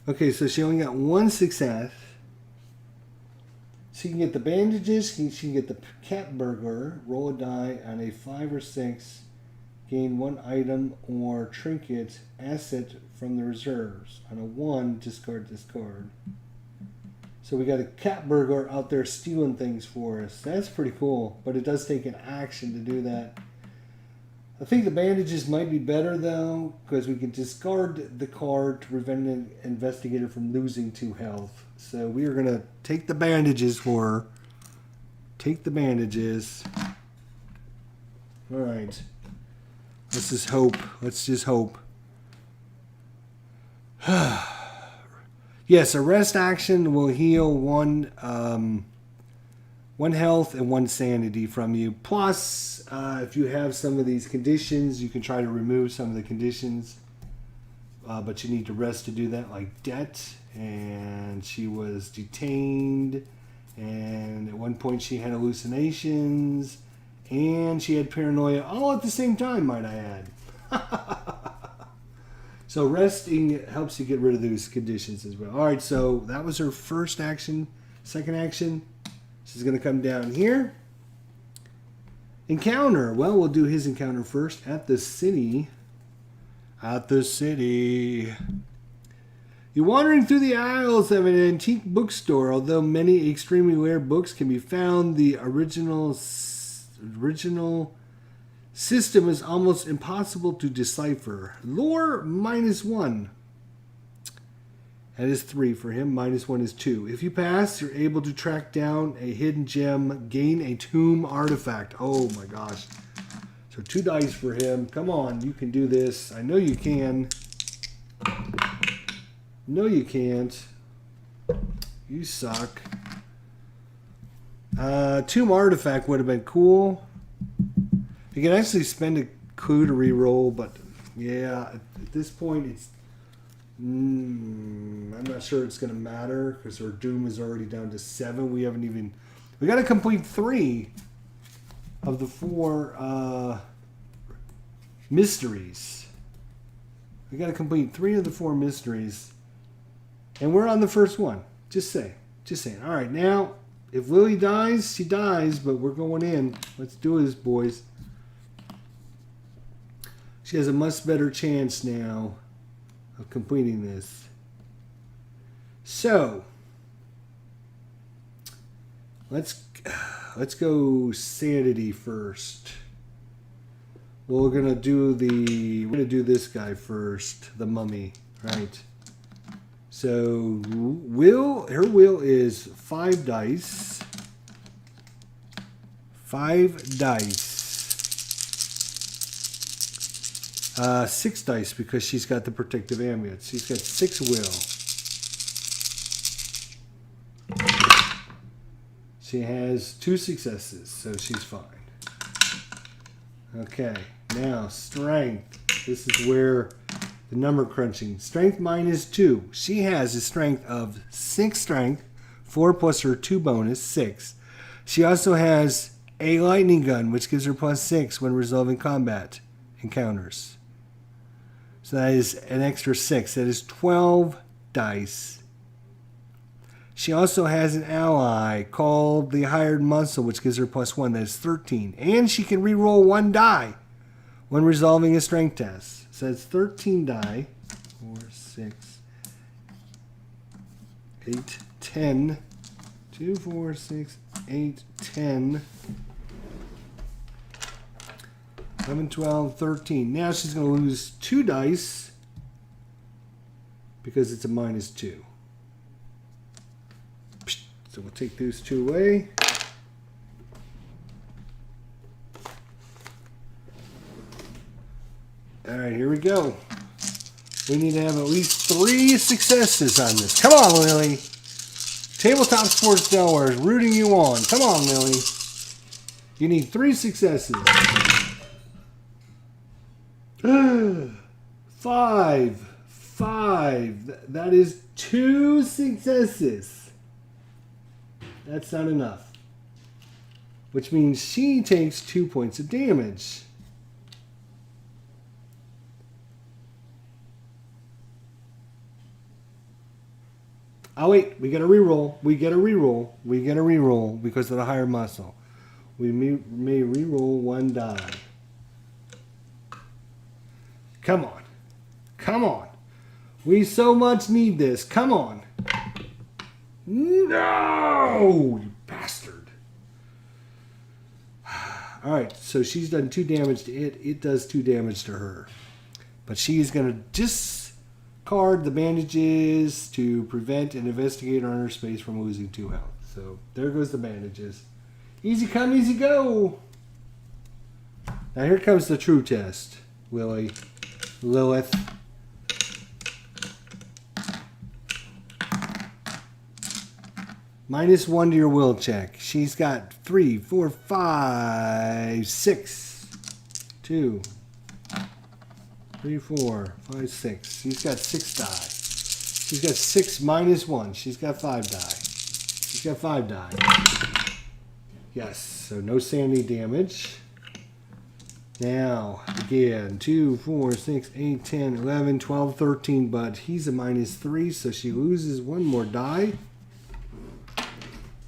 Okay, so she only got 1 success. She can get the bandages. She can get the cat burglar. Roll a die on a 5 or 6. gain one item or trinket asset from the reserves. On a 1, discard this card. So we got a cat burglar out there stealing things for us. That's pretty cool, but it does take an action to do that. I think the bandages might be better though, because we can discard the card to prevent an investigator from losing 2 health. So we are going to take the bandages for her. Take the bandages. Alright. Let's just hope. Let's just hope. Yes, a rest action will heal 1 health and 1 sanity from you. Plus, if you have some of these conditions, you can try to remove some of the conditions. But you need to rest to do that, like debt. And she was detained. And at one point she had hallucinations. And she had paranoia all at the same time, might I add. So resting helps you get rid of those conditions as well. All right, so that was her first action. Second action, she's going to come down here. Encounter. Well, we'll do his encounter first at the city. At the city. You're wandering through the aisles of an antique bookstore. Although many extremely rare books can be found, the original system is almost impossible to decipher. Lore -1. That is 3 for him. -1 is 2. If you pass, you're able to track down a hidden gem, gain a tomb artifact. Oh my gosh. So 2 dice for him. Come on, you can do this. I know you can. No, you can't. You suck. Tomb artifact would have been cool. You can actually spend a clue to re-roll, but yeah, at this point, it's I'm not sure it's going to matter because our doom is already down to 7. We got to complete 3 of the 4 mysteries. We got to complete 3 of the 4 mysteries, and we're on the first one. Just saying. All right, now if Lily dies, she dies, but we're going in. Let's do this, boys. She has a much better chance now of completing this. So, let's go sanity first. We're gonna do this guy first, the mummy, right? So her will is 5 dice. 5 dice. 6 dice because she's got the protective amulet. She's got 6 will. She has 2 successes, so she's fine. Okay, now strength. This is where the number crunching. Strength -2. She has a strength of 6 strength, 4 plus her 2 bonus, 6. She also has a lightning gun, which gives her +6 when resolving combat encounters. So that is an extra 6. That is 12 dice. She also has an ally called the Hired Muscle, which gives her +1. That is 13. And she can re-roll 1 die when resolving a strength test. So that's 13 die. 4, 6, 8, 10. 2, 4, 6, 8, 10. 11, 12, 13. Now she's going to lose 2 dice because it's a -2. So we'll take those 2 away. All right, here we go. We need to have at least 3 successes on this. Come on, Lily. Tabletop Sports Delaware is rooting you on. Come on, Lily. You need 3 successes. 5. That is 2 successes. That's not enough. Which means she takes 2 points of damage. Oh wait, we get a reroll. We get a reroll because of the higher muscle. We may reroll 1 die. Come on. Come on. We so much need this. Come on. No! You bastard. Alright, so she's done 2 damage to it. It does 2 damage to her. But she's going to discard the bandages to prevent an investigator on her space from losing 2 health. So there goes the bandages. Easy come, easy go. Now here comes the true test, Lilith. -1 to your will check. She's got 3, 4, 5, 6. 2, 3, 4, 5, 6. She's got 6 die. She's got 6 -1. She's got 5 die. She's got 5 die. Yes, so no sanity damage. Now, again, 2, 4, 6, 8, 10, 11, 12, 13, but he's a -3, so she loses 1 more die.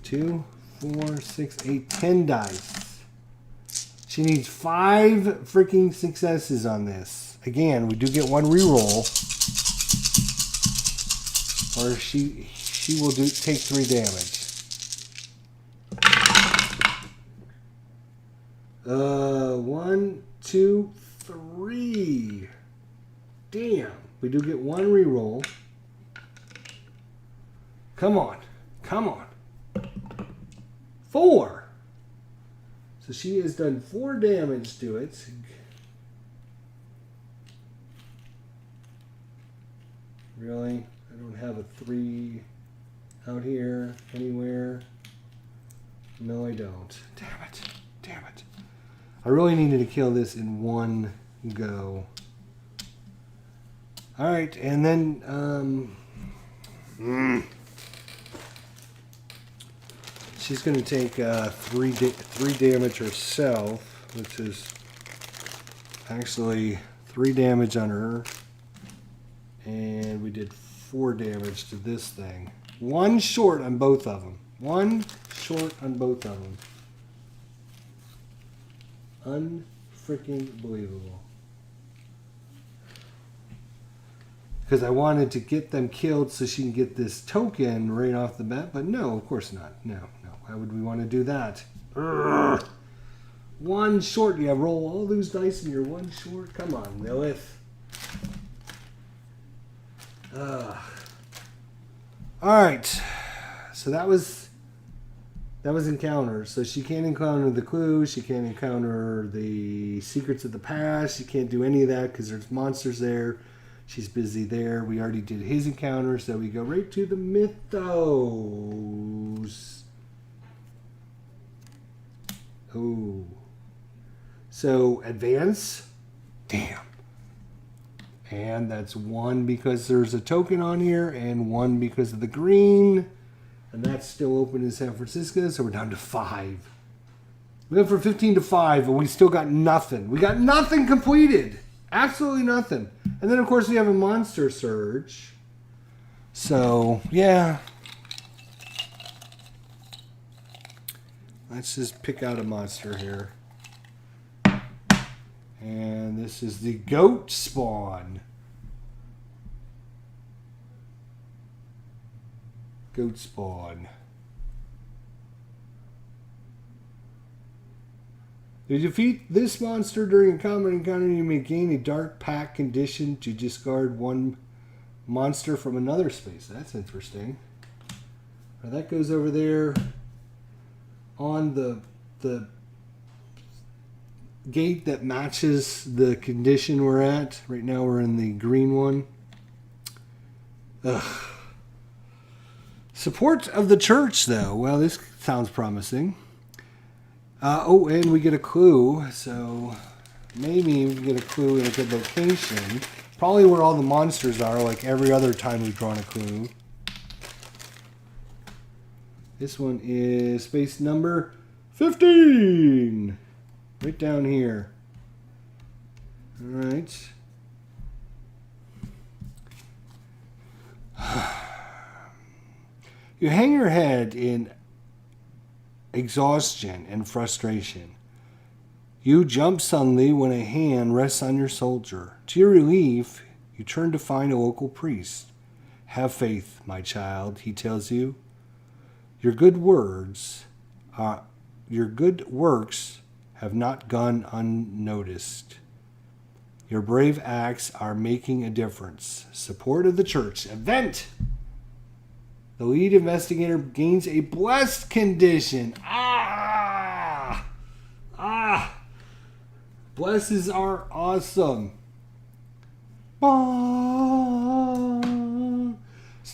2, 4, 6, 8, 10 dice. She needs 5 freaking successes on this. Again, we do get 1 reroll. Or she will take 3 damage. 1, 2, 3. Damn. We do get 1 reroll. Come on. Come on. 4. So she has done 4 damage to it. Really? I don't have a 3 out here anywhere. No, I don't. Damn it. Damn it. I really needed to kill this in 1 go. Alright, and then she's going to take 3 damage herself, which is actually 3 damage on her. And we did 4 damage to this thing. 1 short on both of them. 1 short on both of them. Unfreaking believable. Because I wanted to get them killed so she can get this token right off the bat, but no, of course not. No. Why would we want to do that? Urgh. 1 short. Yeah, roll all those dice and you're 1 short. Come on, Lilith. Alright. So that was encounters. So she can't encounter the clues. She can't encounter the secrets of the past. She can't do any of that because there's monsters there. She's busy there. We already did his encounter, so we go right to the Mythos. Oh. So, advance. Damn. And that's 1 because there's a token on here, and 1 because of the green. And that's still open in San Francisco, so we're down to 5. We went from 15 to 5, and we still got nothing. We got nothing completed. Absolutely nothing. And then, of course, we have a monster surge. So, yeah. Let's just pick out a monster here. And this is the goat spawn. Goat spawn. If you defeat this monster during a combat encounter, you may gain a dark pack condition to discard 1 monster from another space. That's interesting. Now that goes over there on the gate that matches the condition we're at. Right now we're in the green one. Ugh. Support of the church, though. Well, this sounds promising. And we get a clue. So maybe we get a clue in a good location. Probably where all the monsters are, like every other time we've drawn a clue. This one is space number 15. Right down here. All right. You hang your head in exhaustion and frustration. You jump suddenly when a hand rests on your shoulder. To your relief, you turn to find a local priest. Have faith, my child, he tells you. Your good works have not gone unnoticed. Your brave acts are making a difference. Support of the church. Event! The lead investigator gains a blessed condition. Blesses are awesome. So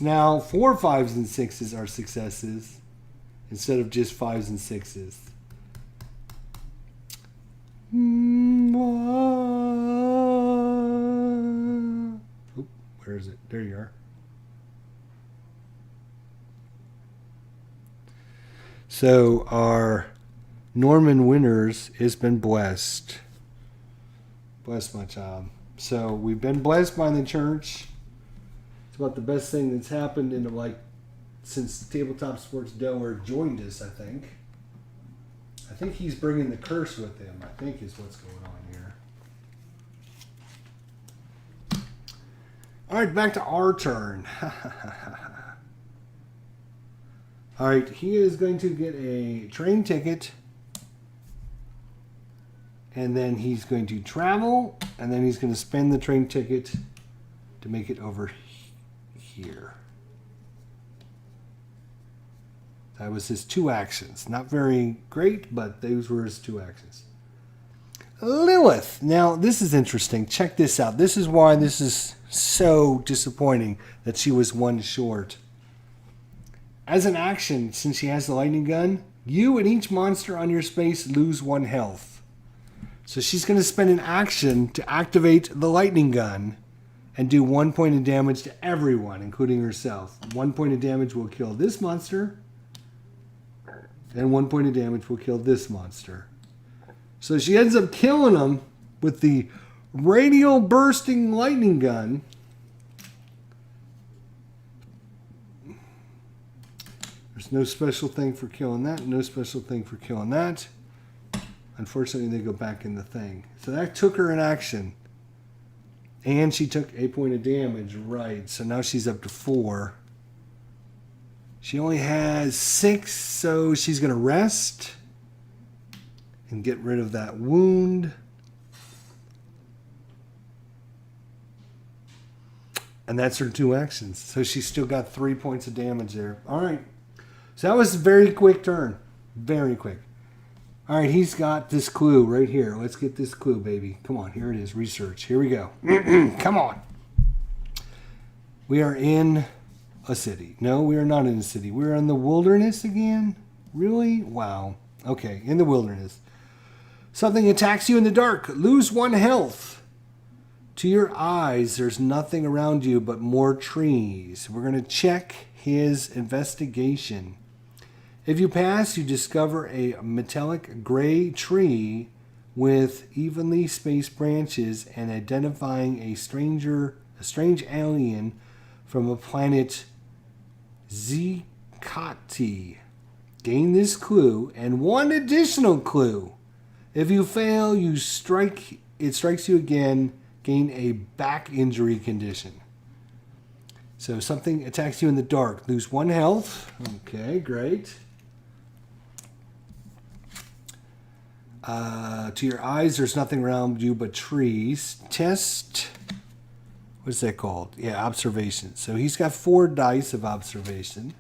now 4 5s and 6s are successes instead of just 5s and 6s. Oop, where is it? There you are. So our Norman Winters has been blessed. Bless my child. So we've been blessed by the church. It's about the best thing that's happened since Tabletop Sports Delaware joined us, I think. I think he's bringing the curse with him, I think is what's going on here. All right, back to our turn. All right, he is going to get a train ticket. And then he's going to travel. And then he's going to spend the train ticket to make it over here. That was his 2 actions. Not very great, but those were his 2 actions. Lilith. Now, this is interesting. Check this out. This is why this is so disappointing that she was 1 short. As an action, since she has the lightning gun, you and each monster on your space lose 1 health. So she's going to spend an action to activate the lightning gun and do 1 point of damage to everyone, including herself. 1 point of damage will kill this monster, and 1 point of damage will kill this monster. So she ends up killing them with the radial bursting lightning gun. There's no special thing for killing that, no special thing for killing that. Unfortunately, they go back in the thing. So that took her in action. And she took a point of damage, right. So now she's up to 4. She only has 6, so she's going to rest and get rid of that wound. And that's her 2 actions. So she's still got 3 points of damage there. All right. So that was a very quick turn. Very quick. All right, he's got this clue right here. Let's get this clue, baby. Come on, here it is. Research. Here we go. Come on. We are in a city. No, we are not in a city. We're in the wilderness again? Really? Wow. Okay, in the wilderness. Something attacks you in the dark. Lose 1 health. To your eyes, there's nothing around you but more trees. We're going to check his investigation. If you pass, you discover a metallic gray tree with evenly spaced branches and identifying a strange alien from a planet Zekati. Gain this clue and 1 additional clue. If you fail, it strikes you again, gain a back injury condition. So something attacks you in the dark. Lose 1 health. Okay, great. To your eyes, there's nothing around you but trees. Test, what's that called? Yeah, observation. So he's got 4 dice of observation.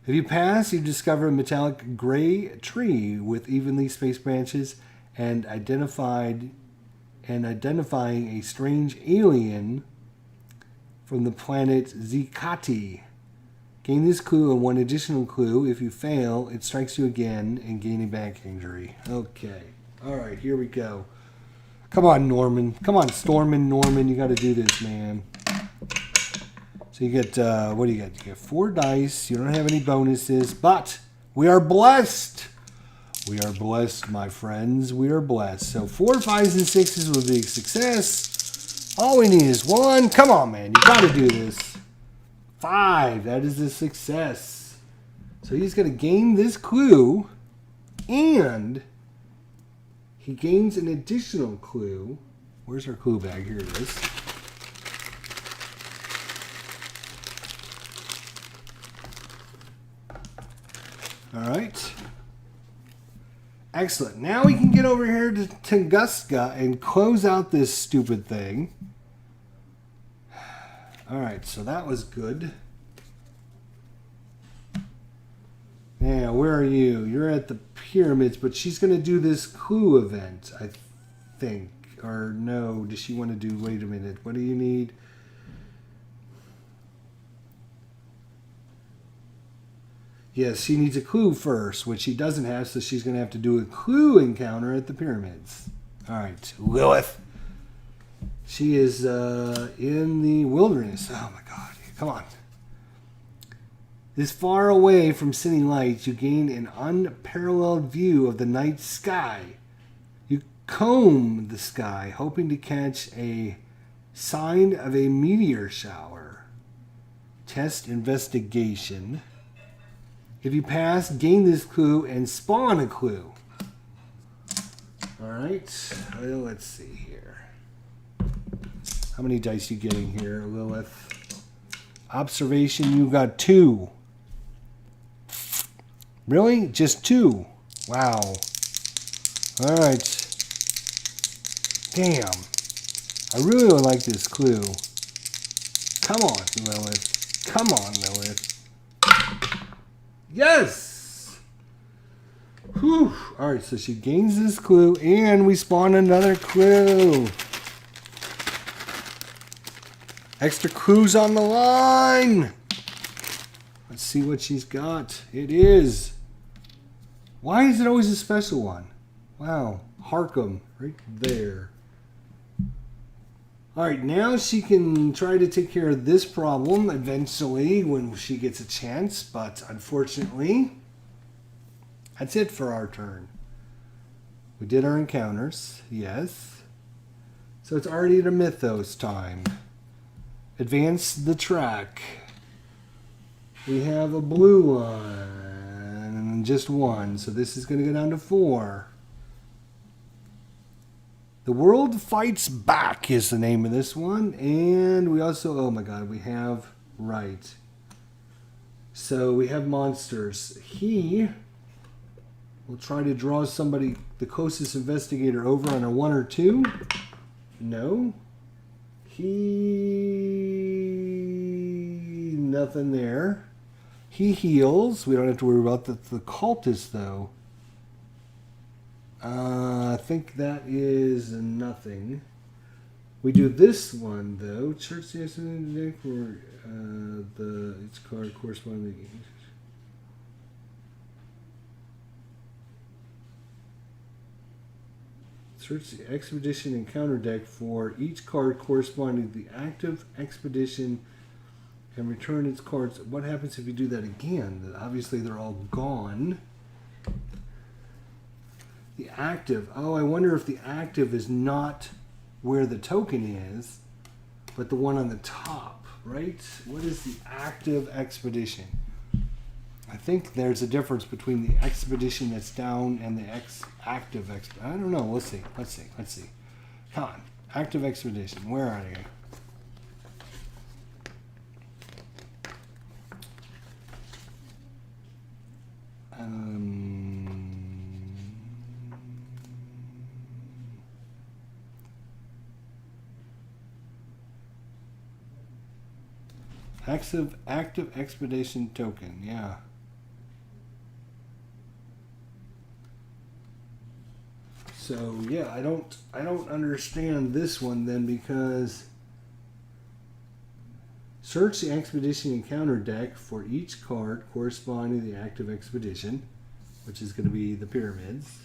If you pass, you discover a metallic gray tree with evenly spaced branches and identifying a strange alien from the planet Zekati. Gain this clue and 1 additional clue. If you fail, it strikes you again and gain a back injury. Okay. All right, here we go. Come on, Norman. Come on, Stormin' Norman. You got to do this, man. So you get, what do you get? You get 4 dice. You don't have any bonuses, but we are blessed. We are blessed, my friends. We are blessed. So 4, 5s, and 6s will be a success. All we need is 1. Come on, man. You got to do this. 5. That is a success. So he's going to gain this clue, and he gains an additional clue. Where's our clue bag? Here it is. All right. Excellent. Now we can get over here to Tunguska and close out this stupid thing. All right, so that was good. Yeah, where are you? You're at the pyramids, but she's going to do this clue event, I think. Or no, does she want to do... Wait a minute. What do you need? Yes, she needs a clue first, which she doesn't have, so she's going to have to do a clue encounter at the pyramids. All right, Lilith. She is in the wilderness. Oh, my God. Come on. This far away from city lights, you gain an unparalleled view of the night sky. You comb the sky, hoping to catch a sign of a meteor shower. Test investigation. If you pass, gain this clue and spawn a clue. All right. Well, let's see here. How many dice are you getting here, Lilith? Observation, you got 2. Really? Just 2? Wow. All right. Damn. I really would like this clue. Come on, Lilith. Come on, Lilith. Yes! Whew. All right, so she gains this clue, and we spawn another clue. Extra clues on the line. Let's see what she's got. It is. Why is it always a special one? Wow. Harkham. Right there. Alright, now she can try to take care of this problem eventually when she gets a chance. But unfortunately, that's it for our turn. We did our encounters. Yes. So it's already the Mythos time. Advance the track. We have a blue one and just 1, so this is going to go down to 4. The World Fights Back is the name of this one, and we also, oh my God, we have, right. So we have monsters. He will try to draw somebody, the closest investigator, over on a 1 or 2. No. Nothing there. He heals. We don't have to worry about the cultist, though. I think that is nothing. We do this one, though. Church the deck for its card corresponding. Search the expedition encounter deck for each card corresponding to the active expedition and return its cards. What happens if you do that again? Obviously, they're all gone. The active. Oh, I wonder if the active is not where the token is, but the one on the top, right? What is the active expedition? I think there's a difference between the expedition that's down and the active expedition. I don't know. We'll see. Let's see. Come on. Active expedition. Where are you? Active expedition token. Yeah. So yeah, I don't understand this one then, because search the expedition encounter deck for each card corresponding to the active expedition, which is going to be the pyramids,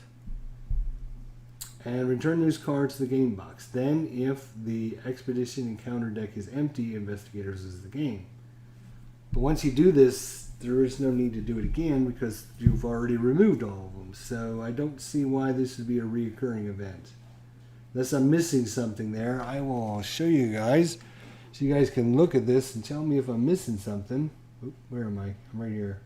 and return those cards to the game box. Then, if the expedition encounter deck is empty, investigators is the game. But once you do this, there is no need to do it again because you've already removed all of them. So I don't see why this would be a reoccurring event. Unless I'm missing something there, I will show you guys so you guys can look at this and tell me if I'm missing something. Oop, where am I? I'm right here.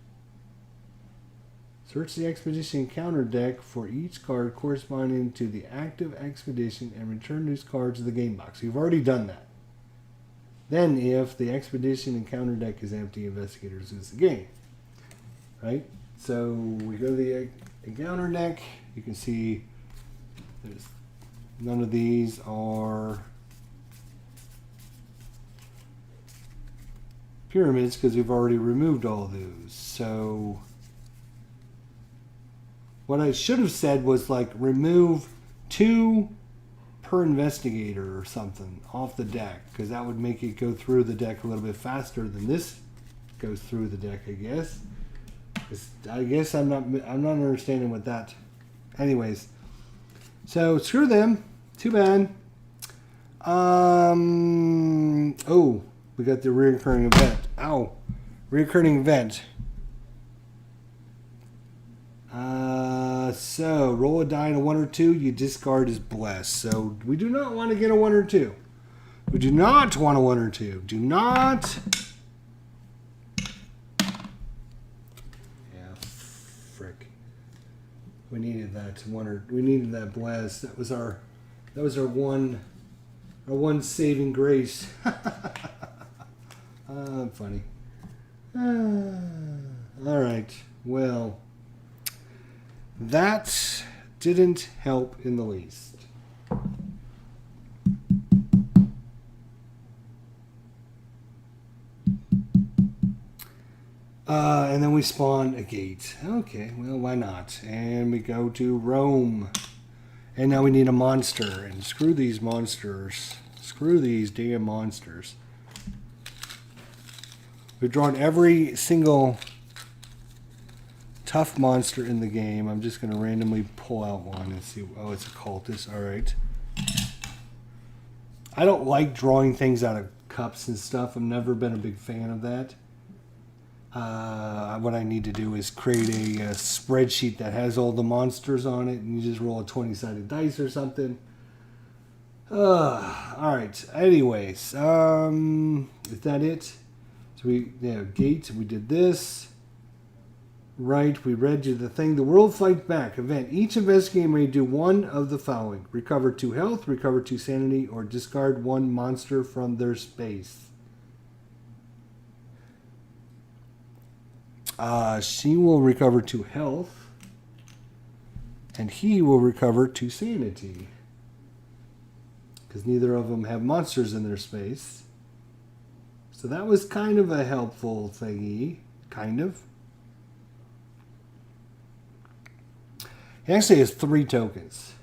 Search the expedition encounter deck for each card corresponding to the active expedition and return those cards to the game box. You've already done that. Then, if the expedition encounter deck is empty, investigators lose the game. Right? So we go to the encounter deck. You can see there's none of these are pyramids because we've already removed all of those. So what I should have said was like remove 2 per investigator or something off the deck, because that would make it go through the deck a little bit faster than this goes through the deck, I guess. I guess I'm not understanding what that. Anyways, so screw them. Too bad. Oh, we got the reoccurring event. Ow, reoccurring event. So roll a die in a 1 or 2. You discard as blessed. So we do not want to get a 1 or 2. We do not want a 1 or 2. Do not. Yeah, frick. We needed that we needed that blessed. That was our one saving grace. Funny. All right. Well, that didn't help in the least. And then we spawn a gate. Okay, well, why not? And we go to Rome. And now we need a monster. And screw these monsters. Screw these damn monsters. We've drawn every single tough monster in the game. I'm just going to randomly pull out one and see. Oh, it's a cultist. All right. I don't like drawing things out of cups and stuff. I've never been a big fan of that. What I need to do is create a spreadsheet that has all the monsters on it, and you just roll a 20-sided dice or something. All right. Anyways, is that it? So gate. We did this. Right. We read you the thing. The world fights back. Event. Each investigator may do one of the following: recover 2 health, recover 2 sanity, or discard 1 monster from their space. She will recover 2 health, and he will recover 2 sanity, because neither of them have monsters in their space. So that was kind of a helpful thingy, kind of. He actually has 3 tokens.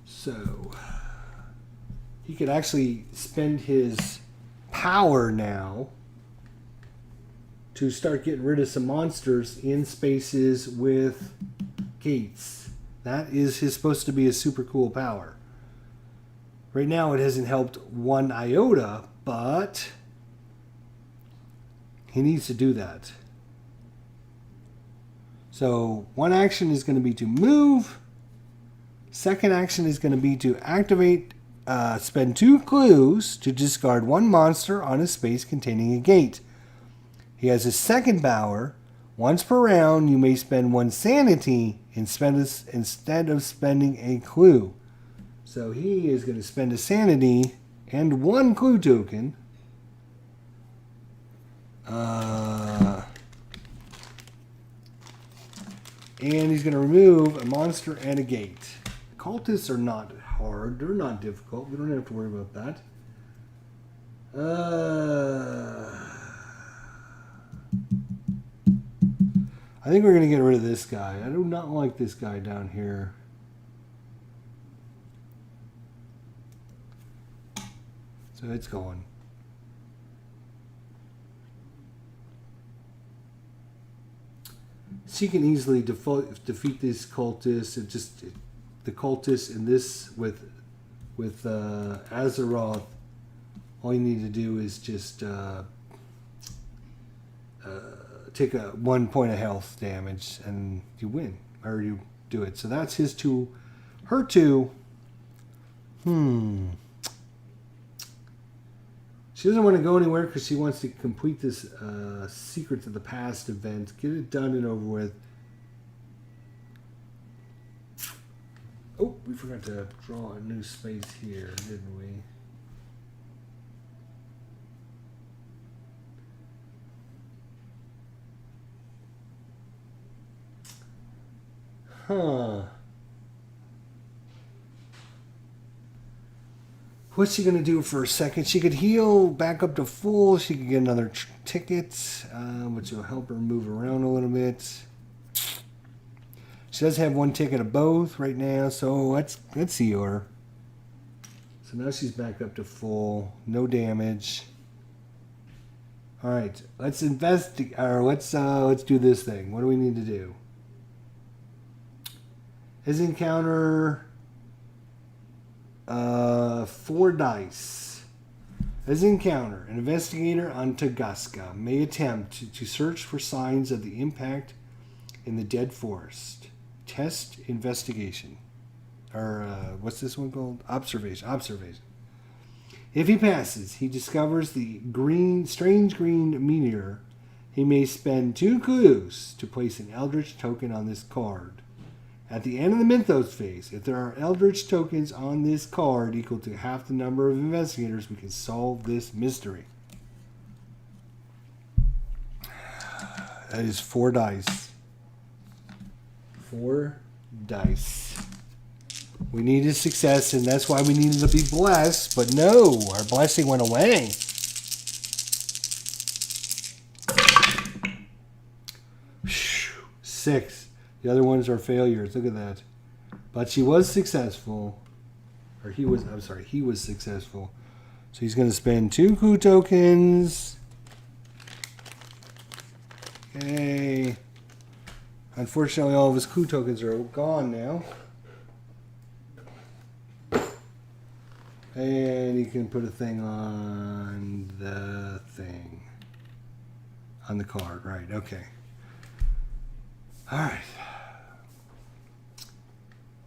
So he could actually spend his power now to start getting rid of some monsters in spaces with gates. That is supposed to be a super cool power. Right now it hasn't helped 1 iota, but he needs to do that. So 1 action is going to be to move. 2nd action is going to be to activate, spend 2 clues to discard 1 monster on a space containing a gate. He has his 2nd power. Once per round, you may spend 1 sanity instead of spending a clue. So he is going to spend a sanity and 1 clue token. And he's going to remove a monster and a gate. Cultists are not hard. They're not difficult. We don't have to worry about that. I think we're going to get rid of this guy. I do not like this guy down here. So it's going. She can easily defeat these cultists. The cultists in this with Azathoth. All you need to do is just take 1 point of health damage and you win, or you do it. So that's his 2, her 2. She's She doesn't want to go anywhere because she wants to complete this Secrets of the Past event. Get it done and over with. Oh, we forgot to draw a new space here, didn't we? Huh. What's she going to do for a second? She could heal back up to full. She could get another ticket, which will help her move around a little bit. She does have one ticket of both right now, so let's heal her. So now she's back up to full. No damage. All right, let's investigate. Or let's do this thing. What do we need to do? His encounter. 4 dice. As encounter, an investigator on Tagaska may attempt to search for signs of the impact in the dead forest. Test investigation. Or, what's this one called? Observation. If he passes, he discovers the strange green meteor. He may spend 2 clues to place an Eldritch token on this card. At the end of the Mythos Phase, if there are Eldritch tokens on this card equal to half the number of investigators, we can solve this mystery. That is 4 dice. 4 dice. We needed success, and that's why we needed to be blessed, but no, our blessing went away. Whew, 6. The other ones are failures. Look at that. But she was successful. Or he was successful. So he's going to spend 2 coup tokens. Okay. Unfortunately, all of his coup tokens are gone now. And he can put a thing on the thing. On the card, right. Okay. All right.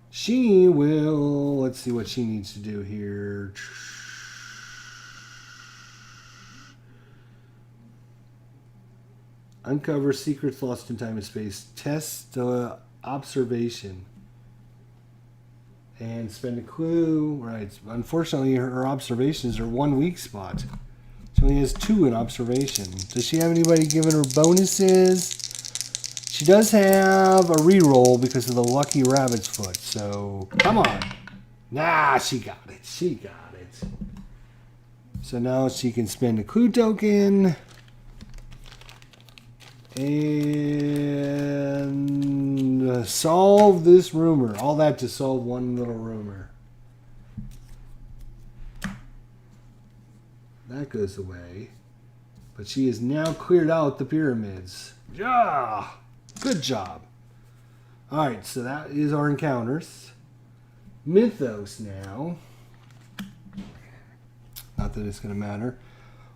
She will, let's see what she needs to do here. Uncover secrets lost in time and space. Test the observation. And spend a clue. Right. Unfortunately, her observations are 1 weak spot. She only has 2 in observation. Does she have anybody giving her bonuses? She does have a reroll because of the lucky rabbit's foot. So, come on. Nah, she got it. She got it. So now she can spend a clue token. And solve this rumor. All that to solve one little rumor. That goes away. But she has now cleared out the pyramids. Yeah! Good job. Alright, so that is our encounters. Mythos now. Not that it's going to matter.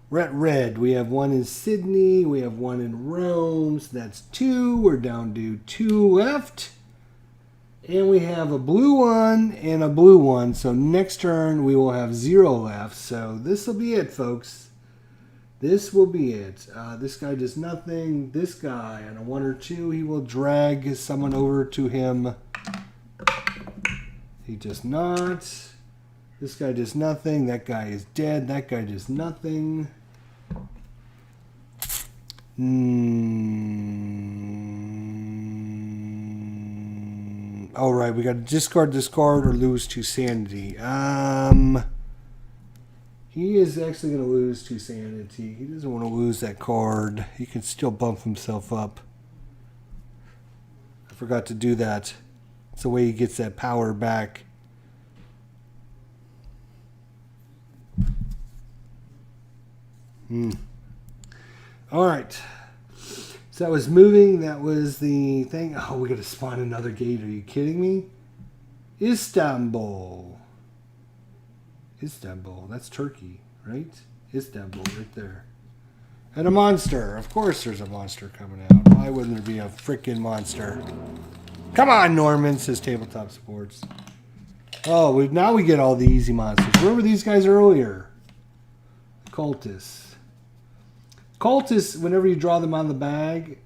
We're at red. We have 1 in Sydney. We have 1 in Rome. So that's 2. We're down to 2 left. And we have a blue one and a blue one. So next turn we will have 0 left. So this will be it, folks. This will be it. This guy does nothing. This guy, on a 1 or 2, he will drag someone over to him. He does not. This guy does nothing. That guy is dead. That guy does nothing. All right, we got to discard this card or lose 2 sanity. He is actually going to lose 2 sanity. He doesn't want to lose that card. He can still bump himself up. I forgot to do that. It's the way he gets that power back. All right. So that was moving. That was the thing. Oh, we got to spawn another gate. Are you kidding me? Istanbul. Istanbul. That's Turkey, right? Istanbul, right there. And a monster. Of course there's a monster coming out. Why wouldn't there be a freaking monster? Come on, Norman, says Tabletop Sports. Oh, now we get all the easy monsters. Where were these guys earlier? cultists. Cultists, whenever you draw them on the bag,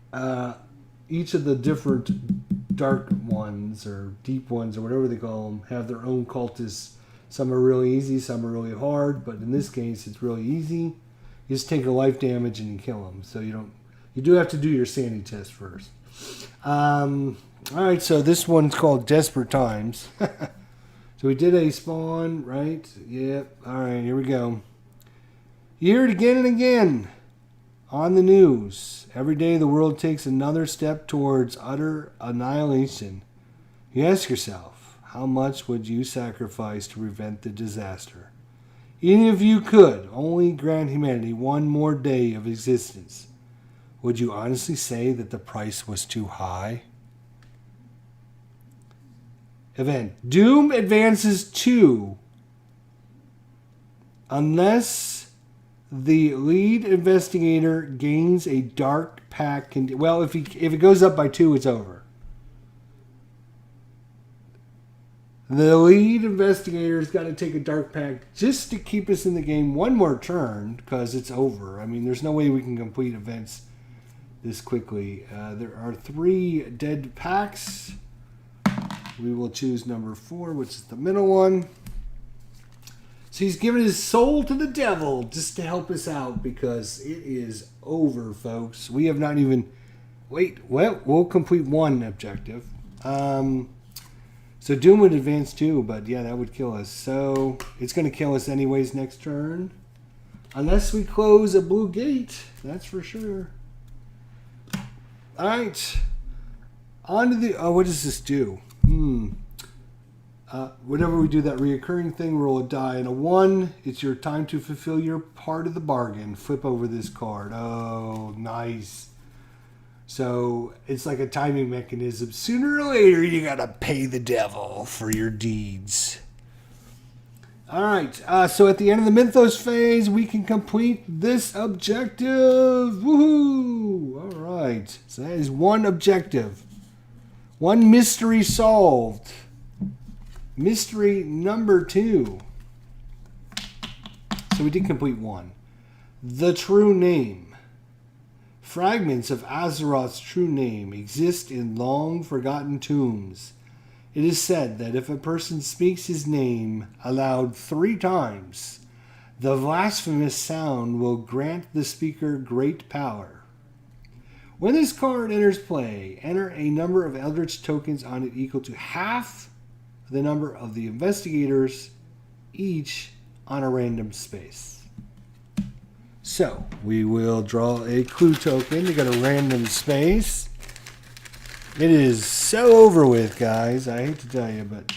each of the different dark ones or deep ones or whatever they call them have their own cultists. Some are really easy, some are really hard, but in this case it's really easy. You just take a life damage and you kill them. So you do have to do your sanity test first. Alright, so this one's called Desperate Times. So we did a spawn, right? Yep. Alright, here we go. You hear it again and again on the news. Every day the world takes another step towards utter annihilation. You ask yourself, how much would you sacrifice to prevent the disaster? Even if you could only grant humanity one more day of existence, would you honestly say that the price was too high? Event. Doom advances 2 unless the lead investigator gains a dark pack. Well, if it goes up by 2, it's over. The lead investigator's got to take a dark pack just to keep us in the game one more turn because it's over. I mean, there's no way we can complete events this quickly. There are 3 dead packs. We will choose number 4, which is the middle one. So he's given his soul to the devil just to help us out because it is over, folks. We have not even... Wait, well, we'll complete 1 objective. So Doom would advance 2, but yeah, that would kill us. So it's going to kill us anyways next turn. Unless we close a blue gate, that's for sure. Alright. On to the... Oh, what does this do? Whenever we do that reoccurring thing, roll a die and a 1. It's your time to fulfill your part of the bargain. Flip over this card. Oh, nice. So it's like a timing mechanism. Sooner or later, you gotta pay the devil for your deeds. Alright, so at the end of the Mythos phase, we can complete this objective. Woohoo! Alright, so that is 1 objective. 1 mystery solved. Mystery number 2. So we did complete 1. The true name. Fragments of Azathoth's true name exist in long-forgotten tombs. It is said that if a person speaks his name aloud 3 times, the blasphemous sound will grant the speaker great power. When this card enters play, enter a number of Eldritch tokens on it equal to half the number of the investigators, each on a random space. So, we will draw a clue token to get a random space. It is so over with, guys. I hate to tell you, but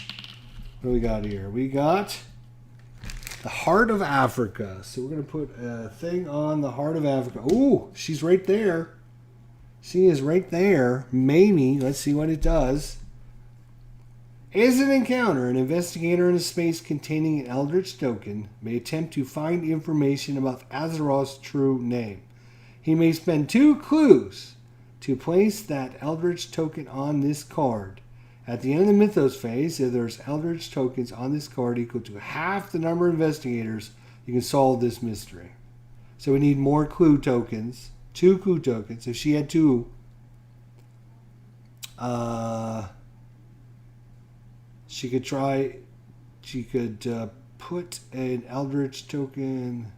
what do we got here? We got the Heart of Africa. So we're going to put a thing on the Heart of Africa. Ooh, she's right there. She is right there. Maybe. Let's see what it does. As an encounter, an investigator in a space containing an Eldritch token may attempt to find information about Azathoth's true name. He may spend 2 clues to place that Eldritch token on this card. At the end of the Mythos phase, if there's Eldritch tokens on this card equal to half the number of investigators, you can solve this mystery. So we need more clue tokens. 2 clue tokens. If she had 2, she could put an Eldritch token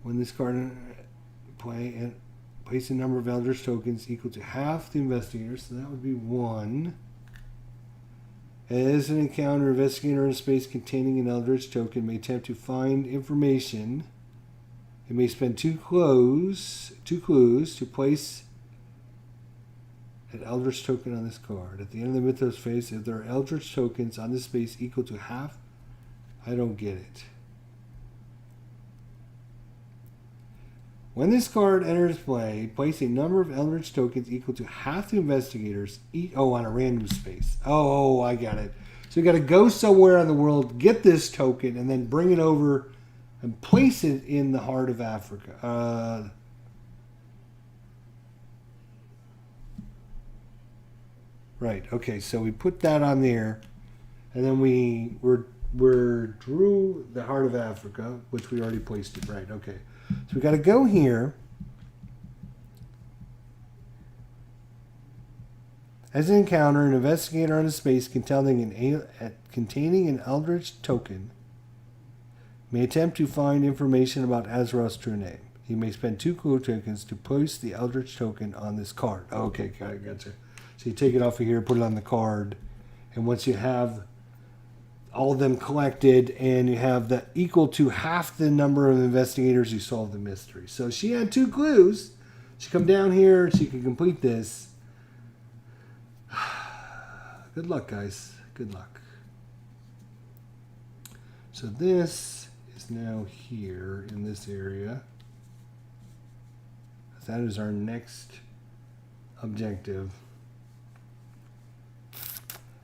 when this card play and place a number of Eldritch tokens equal to half the investigators. So that would be 1. As an encounter, investigator in a space containing an Eldritch token may attempt to find information. It may spend 2 clues to place an Eldritch token on this card. At the end of the Mythos phase, if there are Eldritch tokens on this space equal to half, I don't get it. When this card enters play, place a number of Eldritch tokens equal to half the investigators. On a random space. Oh, I got it. So we got to go somewhere in the world, get this token, and then bring it over and place it in the Heart of Africa. Right, okay, so we put that on there, and then we're drew the Heart of Africa, which we already placed it. Right, okay. So we got to go here. As an encounter, an investigator on a space containing an Eldritch token may attempt to find information about Azathoth's true name. He may spend 2 clue tokens to place the Eldritch token on this card. Okay, gotcha. So you take it off of here, put it on the card, and once you have all of them collected and you have the equal to half the number of investigators, you solve the mystery. So she had 2 clues. She come down here, she can complete this. Good luck, guys. Good luck. So this is now here in this area. That is our next objective.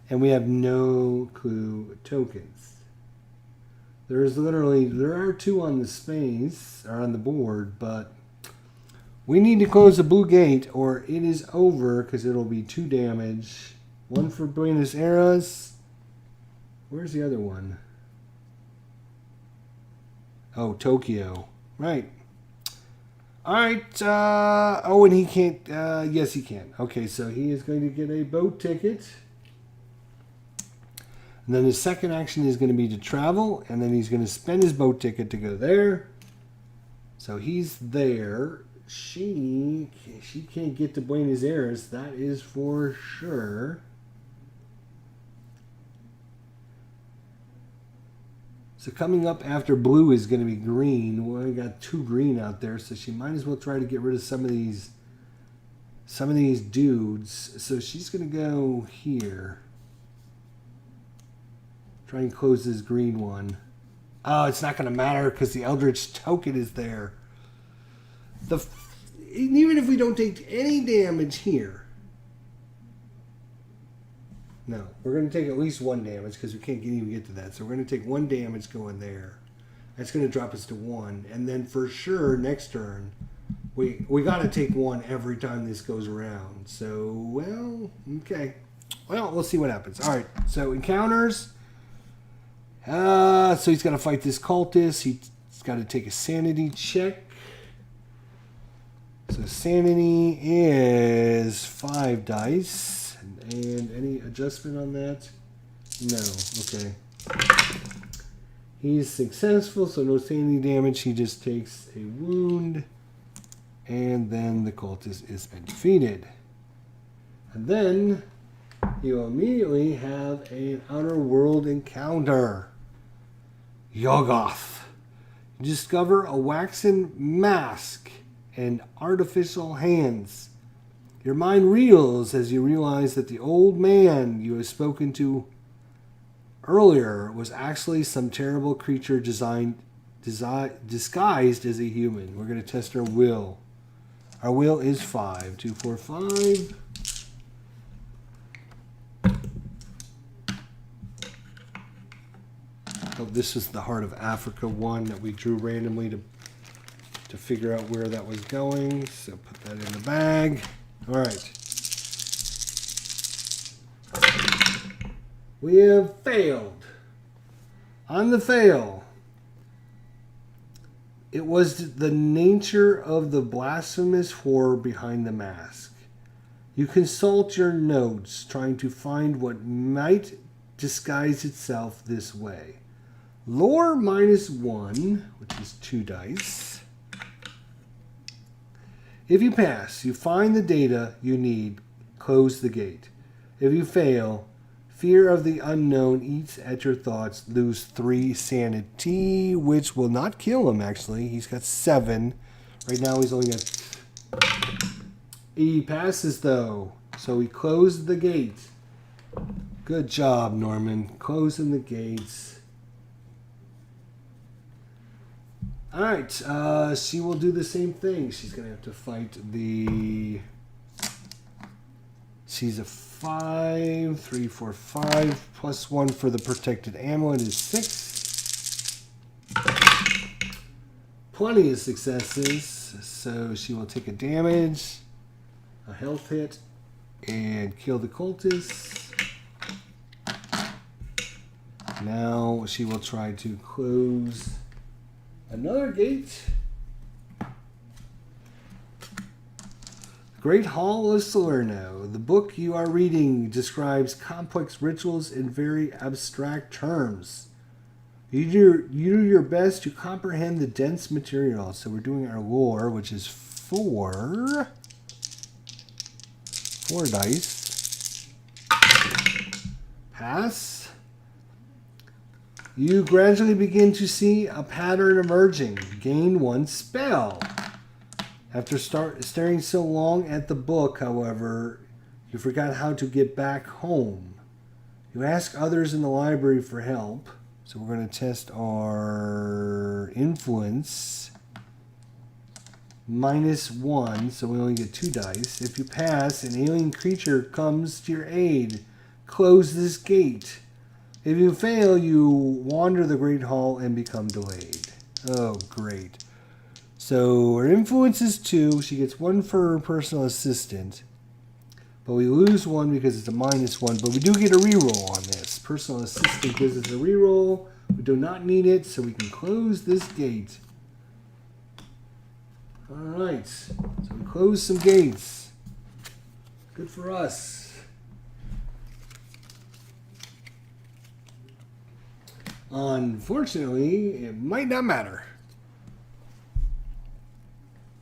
And we have no clue tokens. There are 2 on the space, or on the board, but we need to close the blue gate or it is over because it'll be 2 damage. 1 for Buenos Aires. Where's the other one? Oh, Tokyo. Right. Alright. And he can't. Yes, he can. Okay, so he is going to get a boat ticket. And then his second action is going to be to travel. And then he's going to spend his boat ticket to go there. So he's there. She can't get to Buenos Aires. That is for sure. So coming up after blue is going to be green. Well, we got 2 green out there, so she might as well try to get rid of some of these dudes. So she's going to go here. Try and close this green one. Oh, it's not going to matter because the Eldritch token is there. Even if we don't take any damage here. No, we're going to take at least 1 damage because we can't even get to that. So we're going to take 1 damage going there. That's going to drop us to 1. And then for sure, next turn, we got to take 1 every time this goes around. So, well, okay. Well, we'll see what happens. All right, so encounters. So he's got to fight this cultist. He's got to take a sanity check. So sanity is 5 dice. And any adjustment on that? No. Okay. He's successful, so no sanity damage. He just takes a wound. And then the cultist is defeated. And then he will immediately have an outer world encounter. Yoggoth. You discover a waxen mask and artificial hands. Your mind reels as you realize that the old man you have spoken to earlier was actually some terrible creature disguised as a human. We're going to test our will. Our will is 5. 2, 4, 5. Oh, this is the Heart of Africa one that we drew randomly to figure out where that was going. So put that in the bag. All right. We have failed. On the fail, it was the nature of the blasphemous horror behind the mask. You consult your notes, trying to find what might disguise itself this way. Lore -1, which is 2 dice. If you pass, you find the data you need, close the gate. If you fail, fear of the unknown eats at your thoughts, lose 3 sanity, which will not kill him, actually. He's got 7. Right now he's only got... He passes, though, so he closed the gate. Good job, Norman. Closing the gates. Alright, she will do the same thing. She's going to have to fight the... She's a 5, 3, 4, 5, plus 1 for the protected amulet is 6. Plenty of successes, so she will take a damage, a health hit, and kill the cultist. Now she will try to close another gate. Great Hall of Salerno. The book you are reading describes complex rituals in very abstract terms. You do your best to comprehend the dense material. So we're doing our lore, which is 4 dice. Pass. You gradually begin to see a pattern emerging. Gain 1 spell. After staring so long at the book, however, you forgot how to get back home. You ask others in the library for help. So we're going to test our influence. -1, so we only get 2 dice. If you pass, an alien creature comes to your aid. Close this gate. If you fail, you wander the Great Hall and become delayed. Oh, great. So her influence is 2. She gets 1 for her personal assistant. But we lose 1 because it's a -1. But we do get a reroll on this. Personal assistant gives us a reroll. We do not need it, so we can close this gate. Alright. So we close some gates. Good for us. Unfortunately, it might not matter.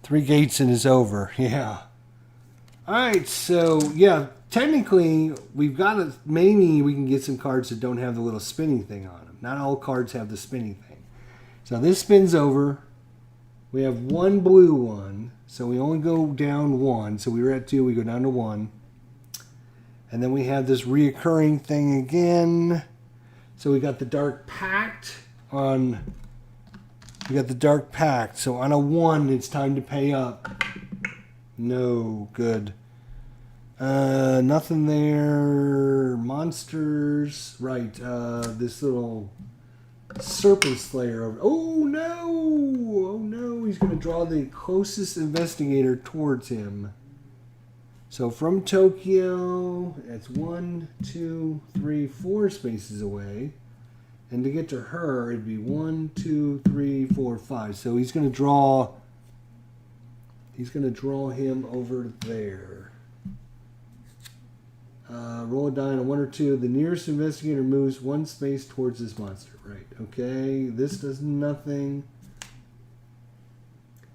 3 gates and it's over. Yeah. Alright, so yeah, technically we've got maybe we can get some cards that don't have the little spinning thing on them. Not all cards have the spinning thing. So this spins over. We have 1 blue one. So we only go down 1. So we were at 2, we go down to 1. And then we have this reoccurring thing again. So we got the Dark Pact on... We got the Dark Pact. So on a 1, it's time to pay up. No, good. Nothing there. Monsters. Right, this little Serpent Slayer. Oh, no! Oh, no, he's going to draw the closest investigator towards him. So from Tokyo, that's 1, 2, 3, 4 spaces away. And to get to her, it'd be 1, 2, 3, 4, 5. So he's going to draw... He's going to draw him over there. Roll a die on a 1 or 2. The nearest investigator moves 1 space towards this monster. Right. Okay. This does nothing.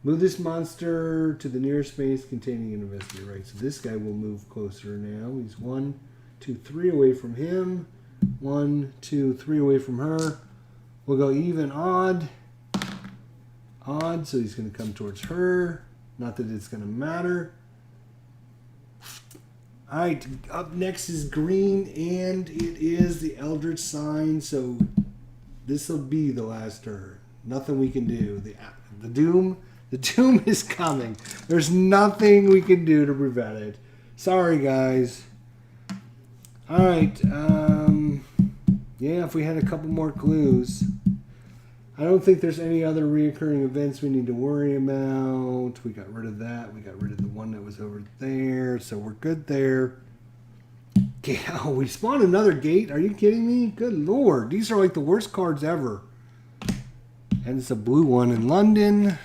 Move this monster to the nearest space containing an investigator. Right. So this guy will move closer now. He's 1, 2, 3 away from him. 1, 2, 3 away from her. We'll go even, odd. Odd. So he's going to come towards her. Not that it's going to matter. Alright, up next is green, and it is the Eldritch sign, so this will be the last turn. Nothing we can do. The doom is coming. There's nothing we can do to prevent it. Sorry, guys. Alright, yeah, if we had a couple more clues. I don't think there's any other reoccurring events we need to worry about. We got rid of that. We got rid of the one that was over there. So we're good there. Yeah, we spawned another gate. Are you kidding me? Good Lord. These are like the worst cards ever. And it's a blue one in London.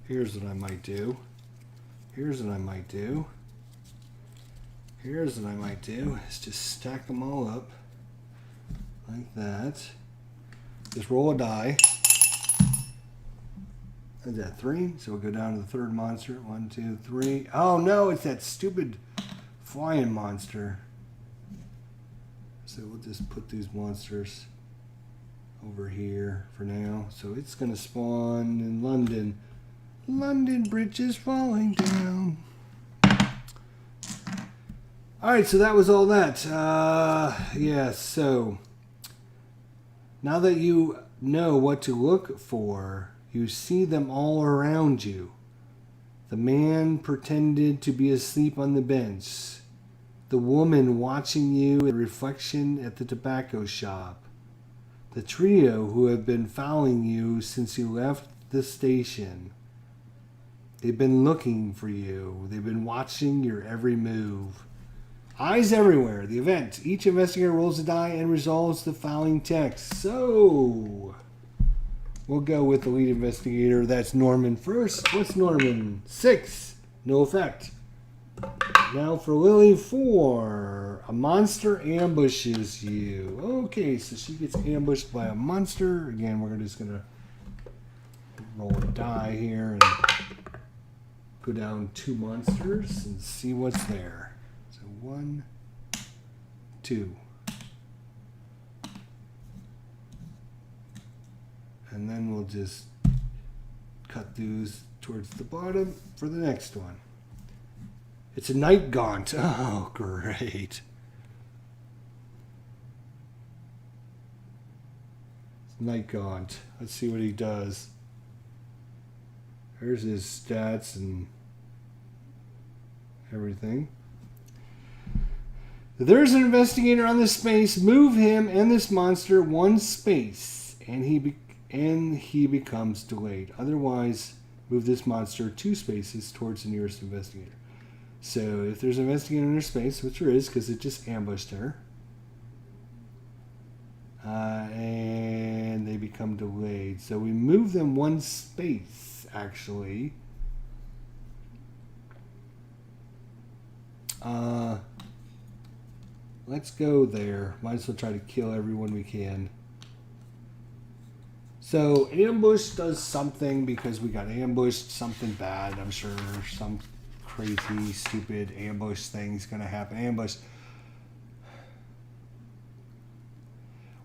Here's what I might do. Here's what I might do. Here's what I might do. Is just stack them all up. Like that. Just roll a die. Is that 3? So we'll go down to the 3rd monster. 1, 2, 3. Oh no, it's that stupid flying monster. So we'll just put these monsters over here for now. So it's going to spawn in London. London Bridge is falling down. Alright, so that was all that. Yeah, so now that you know what to look for, you see them all around you. The man pretended to be asleep on the bench. The woman watching you in reflection at the tobacco shop. The trio who have been following you since you left the station. They've been looking for you. They've been watching your every move. Eyes everywhere. The event. Each investigator rolls a die and resolves the following text. So, we'll go with the lead investigator. That's Norman first. What's Norman? 6. No effect. Now for Lily, 4. A monster ambushes you. Okay, so she gets ambushed by a monster. Again, we're just going to roll a die here and go down 2 monsters and see what's there. 1, 2. And then we'll just cut these towards the bottom for the next one. It's a night gaunt. Oh, great. It's night gaunt. Let's see what he does. There's his stats and everything. There's an investigator on this space. Move him and this monster 1 space, and he becomes delayed. Otherwise, move this monster 2 spaces towards the nearest investigator. So if there's an investigator in her space, which there is because it just ambushed her, and they become delayed. So we move them 1 space, actually. Let's go there. Might as well try to kill everyone we can. So ambush does something because we got ambushed. Something bad, I'm sure. Some crazy, stupid ambush thing's going to happen. Ambush.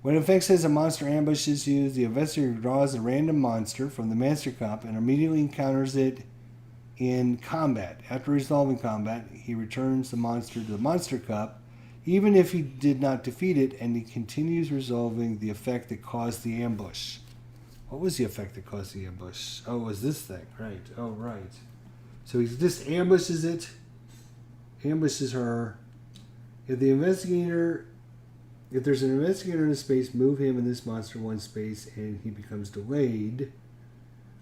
When an effect says a monster ambushes you, the investigator draws a random monster from the Master Cup and immediately encounters it in combat. After resolving combat, he returns the monster to the Monster Cup, even if he did not defeat it, and he continues resolving the effect that caused the ambush. What was the effect that caused the ambush? Oh, it was this thing. Right. Oh, right. So he just ambushes it. Ambushes her. If there's an investigator in a space, move him and this monster 1 space, and he becomes delayed.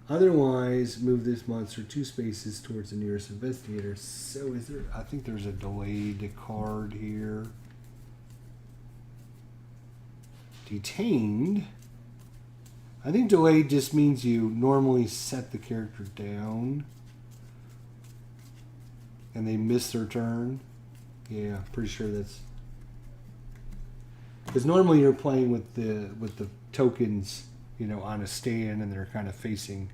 Otherwise, move this monster 2 spaces towards the nearest investigator. So is there? I think there's a delayed card here. Detained. I think delayed just means you normally set the character down and they miss their turn. Yeah, pretty sure that's because normally you're playing with the tokens, on a stand, and they're kind of facing,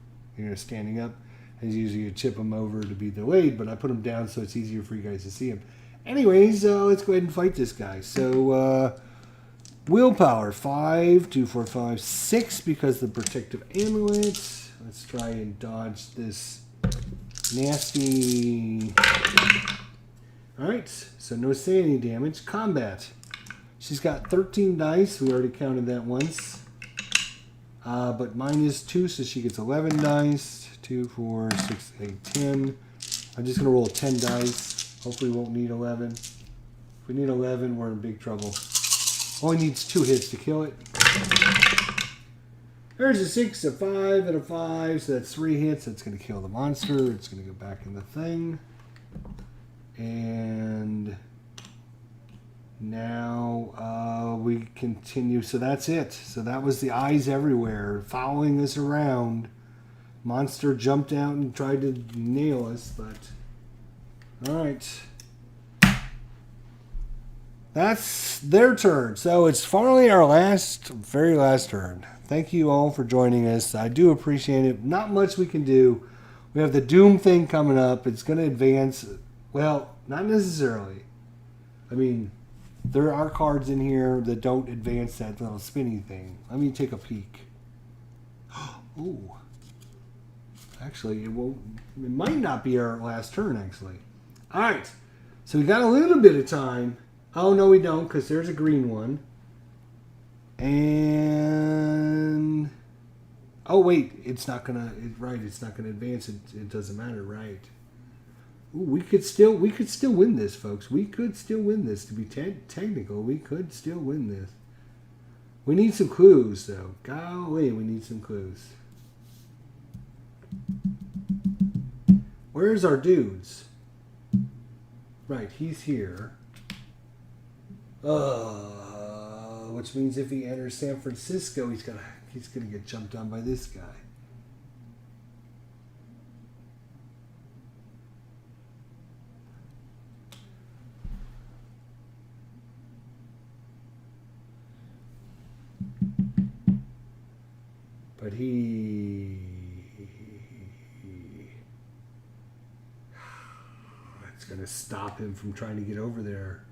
standing up. And usually you chip them over to be delayed, but I put them down so it's easier for you guys to see them. Anyways, let's go ahead and fight this guy. So, willpower 5, 2, 4, 5, 6 because of the protective amulet. Let's try and dodge this nasty. Alright, so no sanity damage. Combat. She's got 13 dice. We already counted that once. But mine is 2, so she gets 11 dice. 2, 4, 6, 8, 10. I'm just going to roll 10 dice. Hopefully we won't need 11. If we need 11, we're in big trouble. Only needs 2 hits to kill it. There's a 6, a 5, and a 5. So that's 3 hits. That's going to kill the monster. It's going to go back in the thing. And now we continue. So that's it. So that was the eyes everywhere following us around. Monster jumped out and tried to nail us, but all right. That's their turn. So it's finally our very last turn. Thank you all for joining us. I do appreciate it. Not much we can do. We have the Doom thing coming up. It's going to advance. Well, not necessarily. I mean, there are cards in here that don't advance that little spinny thing. Let me take a peek. Ooh. Actually, it might not be our last turn, actually. All right. So we got a little bit of time. Oh, no, we don't, because there's a green one. And oh, wait, it's not gonna. Right, it's not gonna advance. It doesn't matter, right? Ooh, we could still win this, folks. We could still win this. To be technical, we could still win this. We need some clues, though. Golly, we need some clues. Where's our dudes? Right, he's here. Which means if he enters San Francisco, he's gonna get jumped on by this guy. But it's going to stop him from trying to get over there.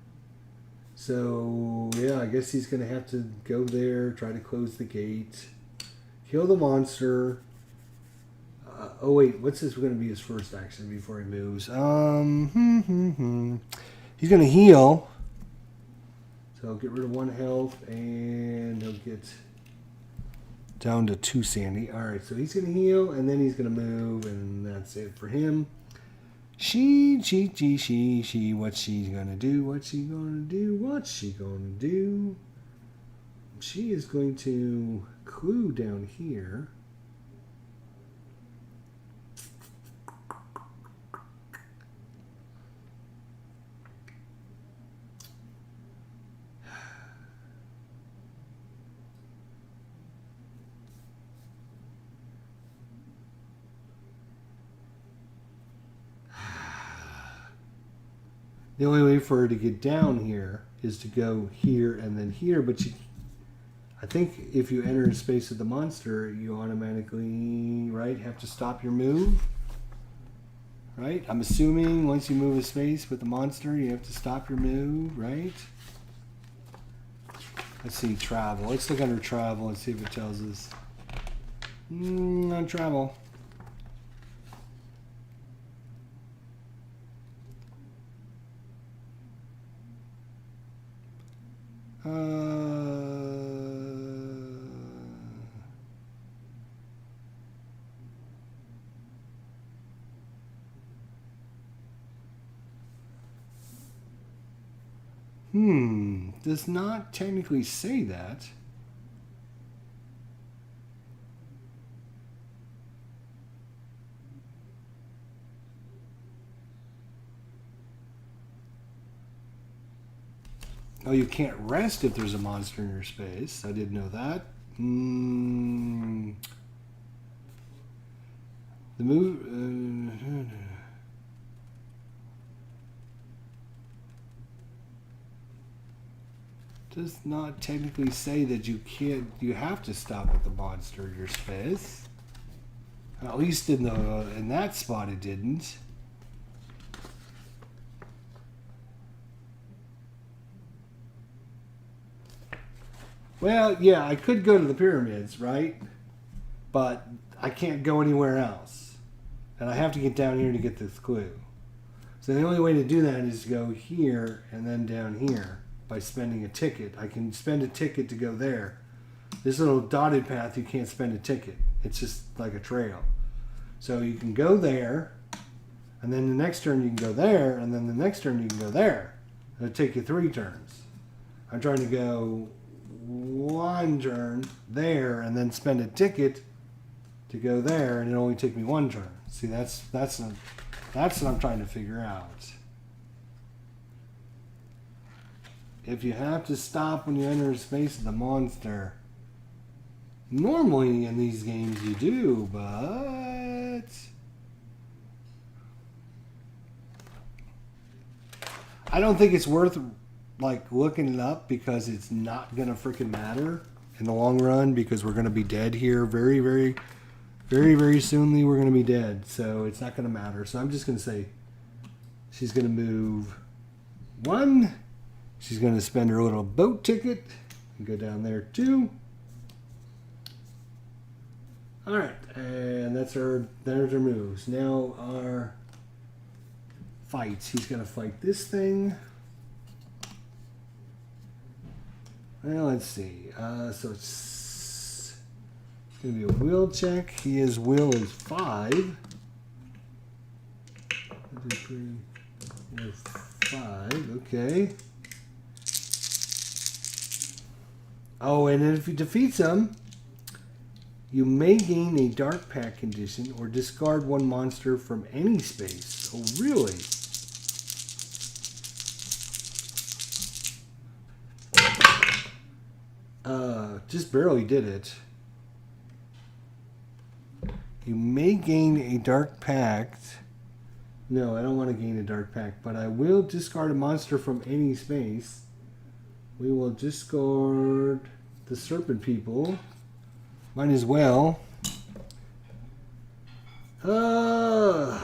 So, yeah, I guess he's going to have to go there, try to close the gate, kill the monster. Oh, wait, what's this going to be his first action before he moves? He's going to heal. So, he'll get rid of 1 health, and he'll get down to 2 sandy. All right, so he's going to heal, and then he's going to move, and that's it for him. She, what's she going to do? What's she going to do? What's she going to do? She is going to clue down here. The only way for her to get down here is to go here and then here, but I think if you enter a space of the monster, you automatically, right, have to stop your move. Right? I'm assuming once you move a space with the monster, you have to stop your move, right? Let's see, travel. Let's look under travel and see if it tells us. On travel. Does not technically say that. Oh, you can't rest if there's a monster in your space. I didn't know that. The move... does not technically say that you can't. You have to stop at the monster in your space. At least in that spot it didn't. Well, yeah, I could go to the pyramids, right? But I can't go anywhere else. And I have to get down here to get this clue. So the only way to do that is to go here and then down here by spending a ticket. I can spend a ticket to go there. This little dotted path, you can't spend a ticket. It's just like a trail. So you can go there, and then the next turn you can go there, and then the next turn you can go there. It'll take you 3 turns. I'm trying to go 1 turn there, and then spend a ticket to go there, and it only take me 1 turn. See, that's what I'm trying to figure out. If you have to stop when you enter a space of the monster, normally in these games you do, but I don't think it's worth like looking it up because it's not gonna freaking matter in the long run because we're gonna be dead here very, very, very, very soonly. We're gonna be dead, so it's not gonna matter. So I'm just gonna say she's gonna move 1. She's going to spend her little boat ticket and go down there too. All right, and there's her moves. Now our fights. He's going to fight this thing. Well, let's see. So it's going to be a will check. His will is 5. 1, 2, 3, 4, 5. Okay. Oh, and if he defeats them, you may gain a Dark Pact condition or discard one monster from any space. Oh, really? Just barely did it. You may gain a Dark Pact. No, I don't want to gain a Dark Pact, but I will discard a monster from any space. We will discard the Serpent People. Might as well. So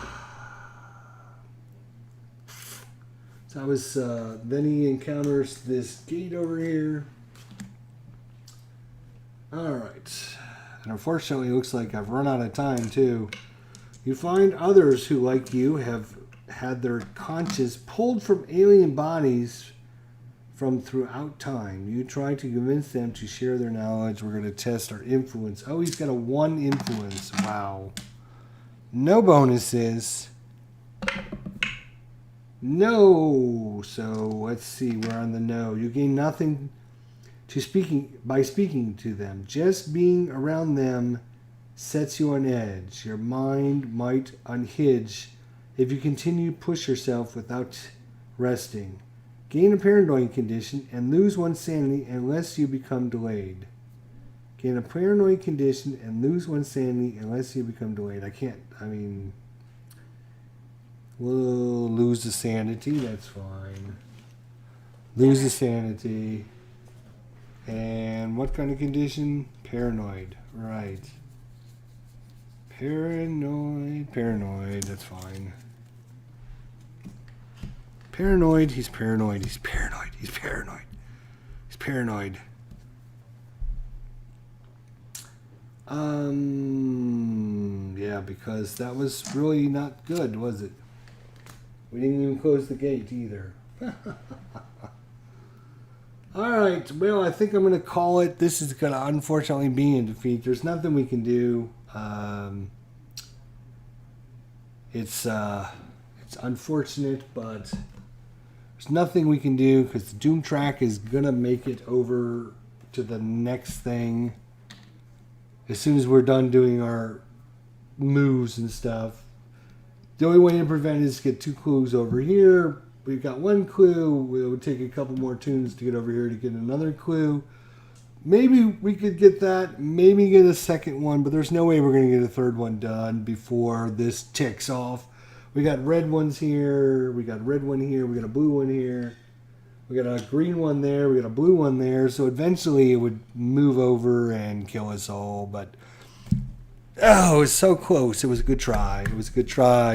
I was, then he encounters this gate over here. Alright. And unfortunately, it looks like I've run out of time, too. You find others who, like you, have had their conscience pulled from alien bodies from throughout time. You try to convince them to share their knowledge. We're going to test our influence. Oh, he's got a 1 influence. Wow. No bonuses. No. So, let's see. We're on the no. You gain nothing by speaking to them. Just being around them sets you on edge. Your mind might unhinge if you continue to push yourself without resting. Gain a paranoid condition and lose 1 sanity unless you become delayed. Gain a paranoid condition and lose 1 sanity unless you become delayed. We'll lose the sanity. That's fine. Lose the sanity. And what kind of condition? Paranoid. Right. Paranoid. That's fine. Paranoid. He's paranoid. Yeah, because that was really not good, was it? We didn't even close the gate either. Alright, well, I think I'm going to call it. This is going to unfortunately be in defeat. There's nothing we can do. It's unfortunate, but there's nothing we can do because the Doom track is going to make it over to the next thing as soon as we're done doing our moves and stuff. The only way to prevent it is to get 2 clues over here. We've got 1 clue. It would take a couple more tunes to get over here to get another clue. Maybe we could get that. Maybe get a second one, but there's no way we're going to get a third one done before this ticks off. We got red ones here. We got a red one here. We got a blue one here. We got a green one there. We got a blue one there. So eventually it would move over and kill us all. But oh, it was so close. It was a good try.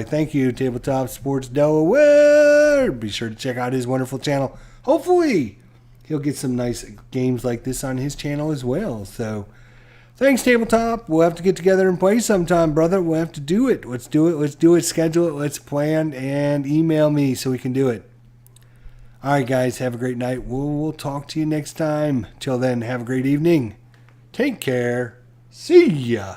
Thank you, Tabletop Sports Delaware. Be sure to check out his wonderful channel. Hopefully, he'll get some nice games like this on his channel as well. So, thanks, Tabletop. We'll have to get together and play sometime, brother. We'll have to do it. Let's do it. Schedule it. Let's plan and email me so we can do it. All right, guys. Have a great night. We'll talk to you next time. Till then, have a great evening. Take care. See ya.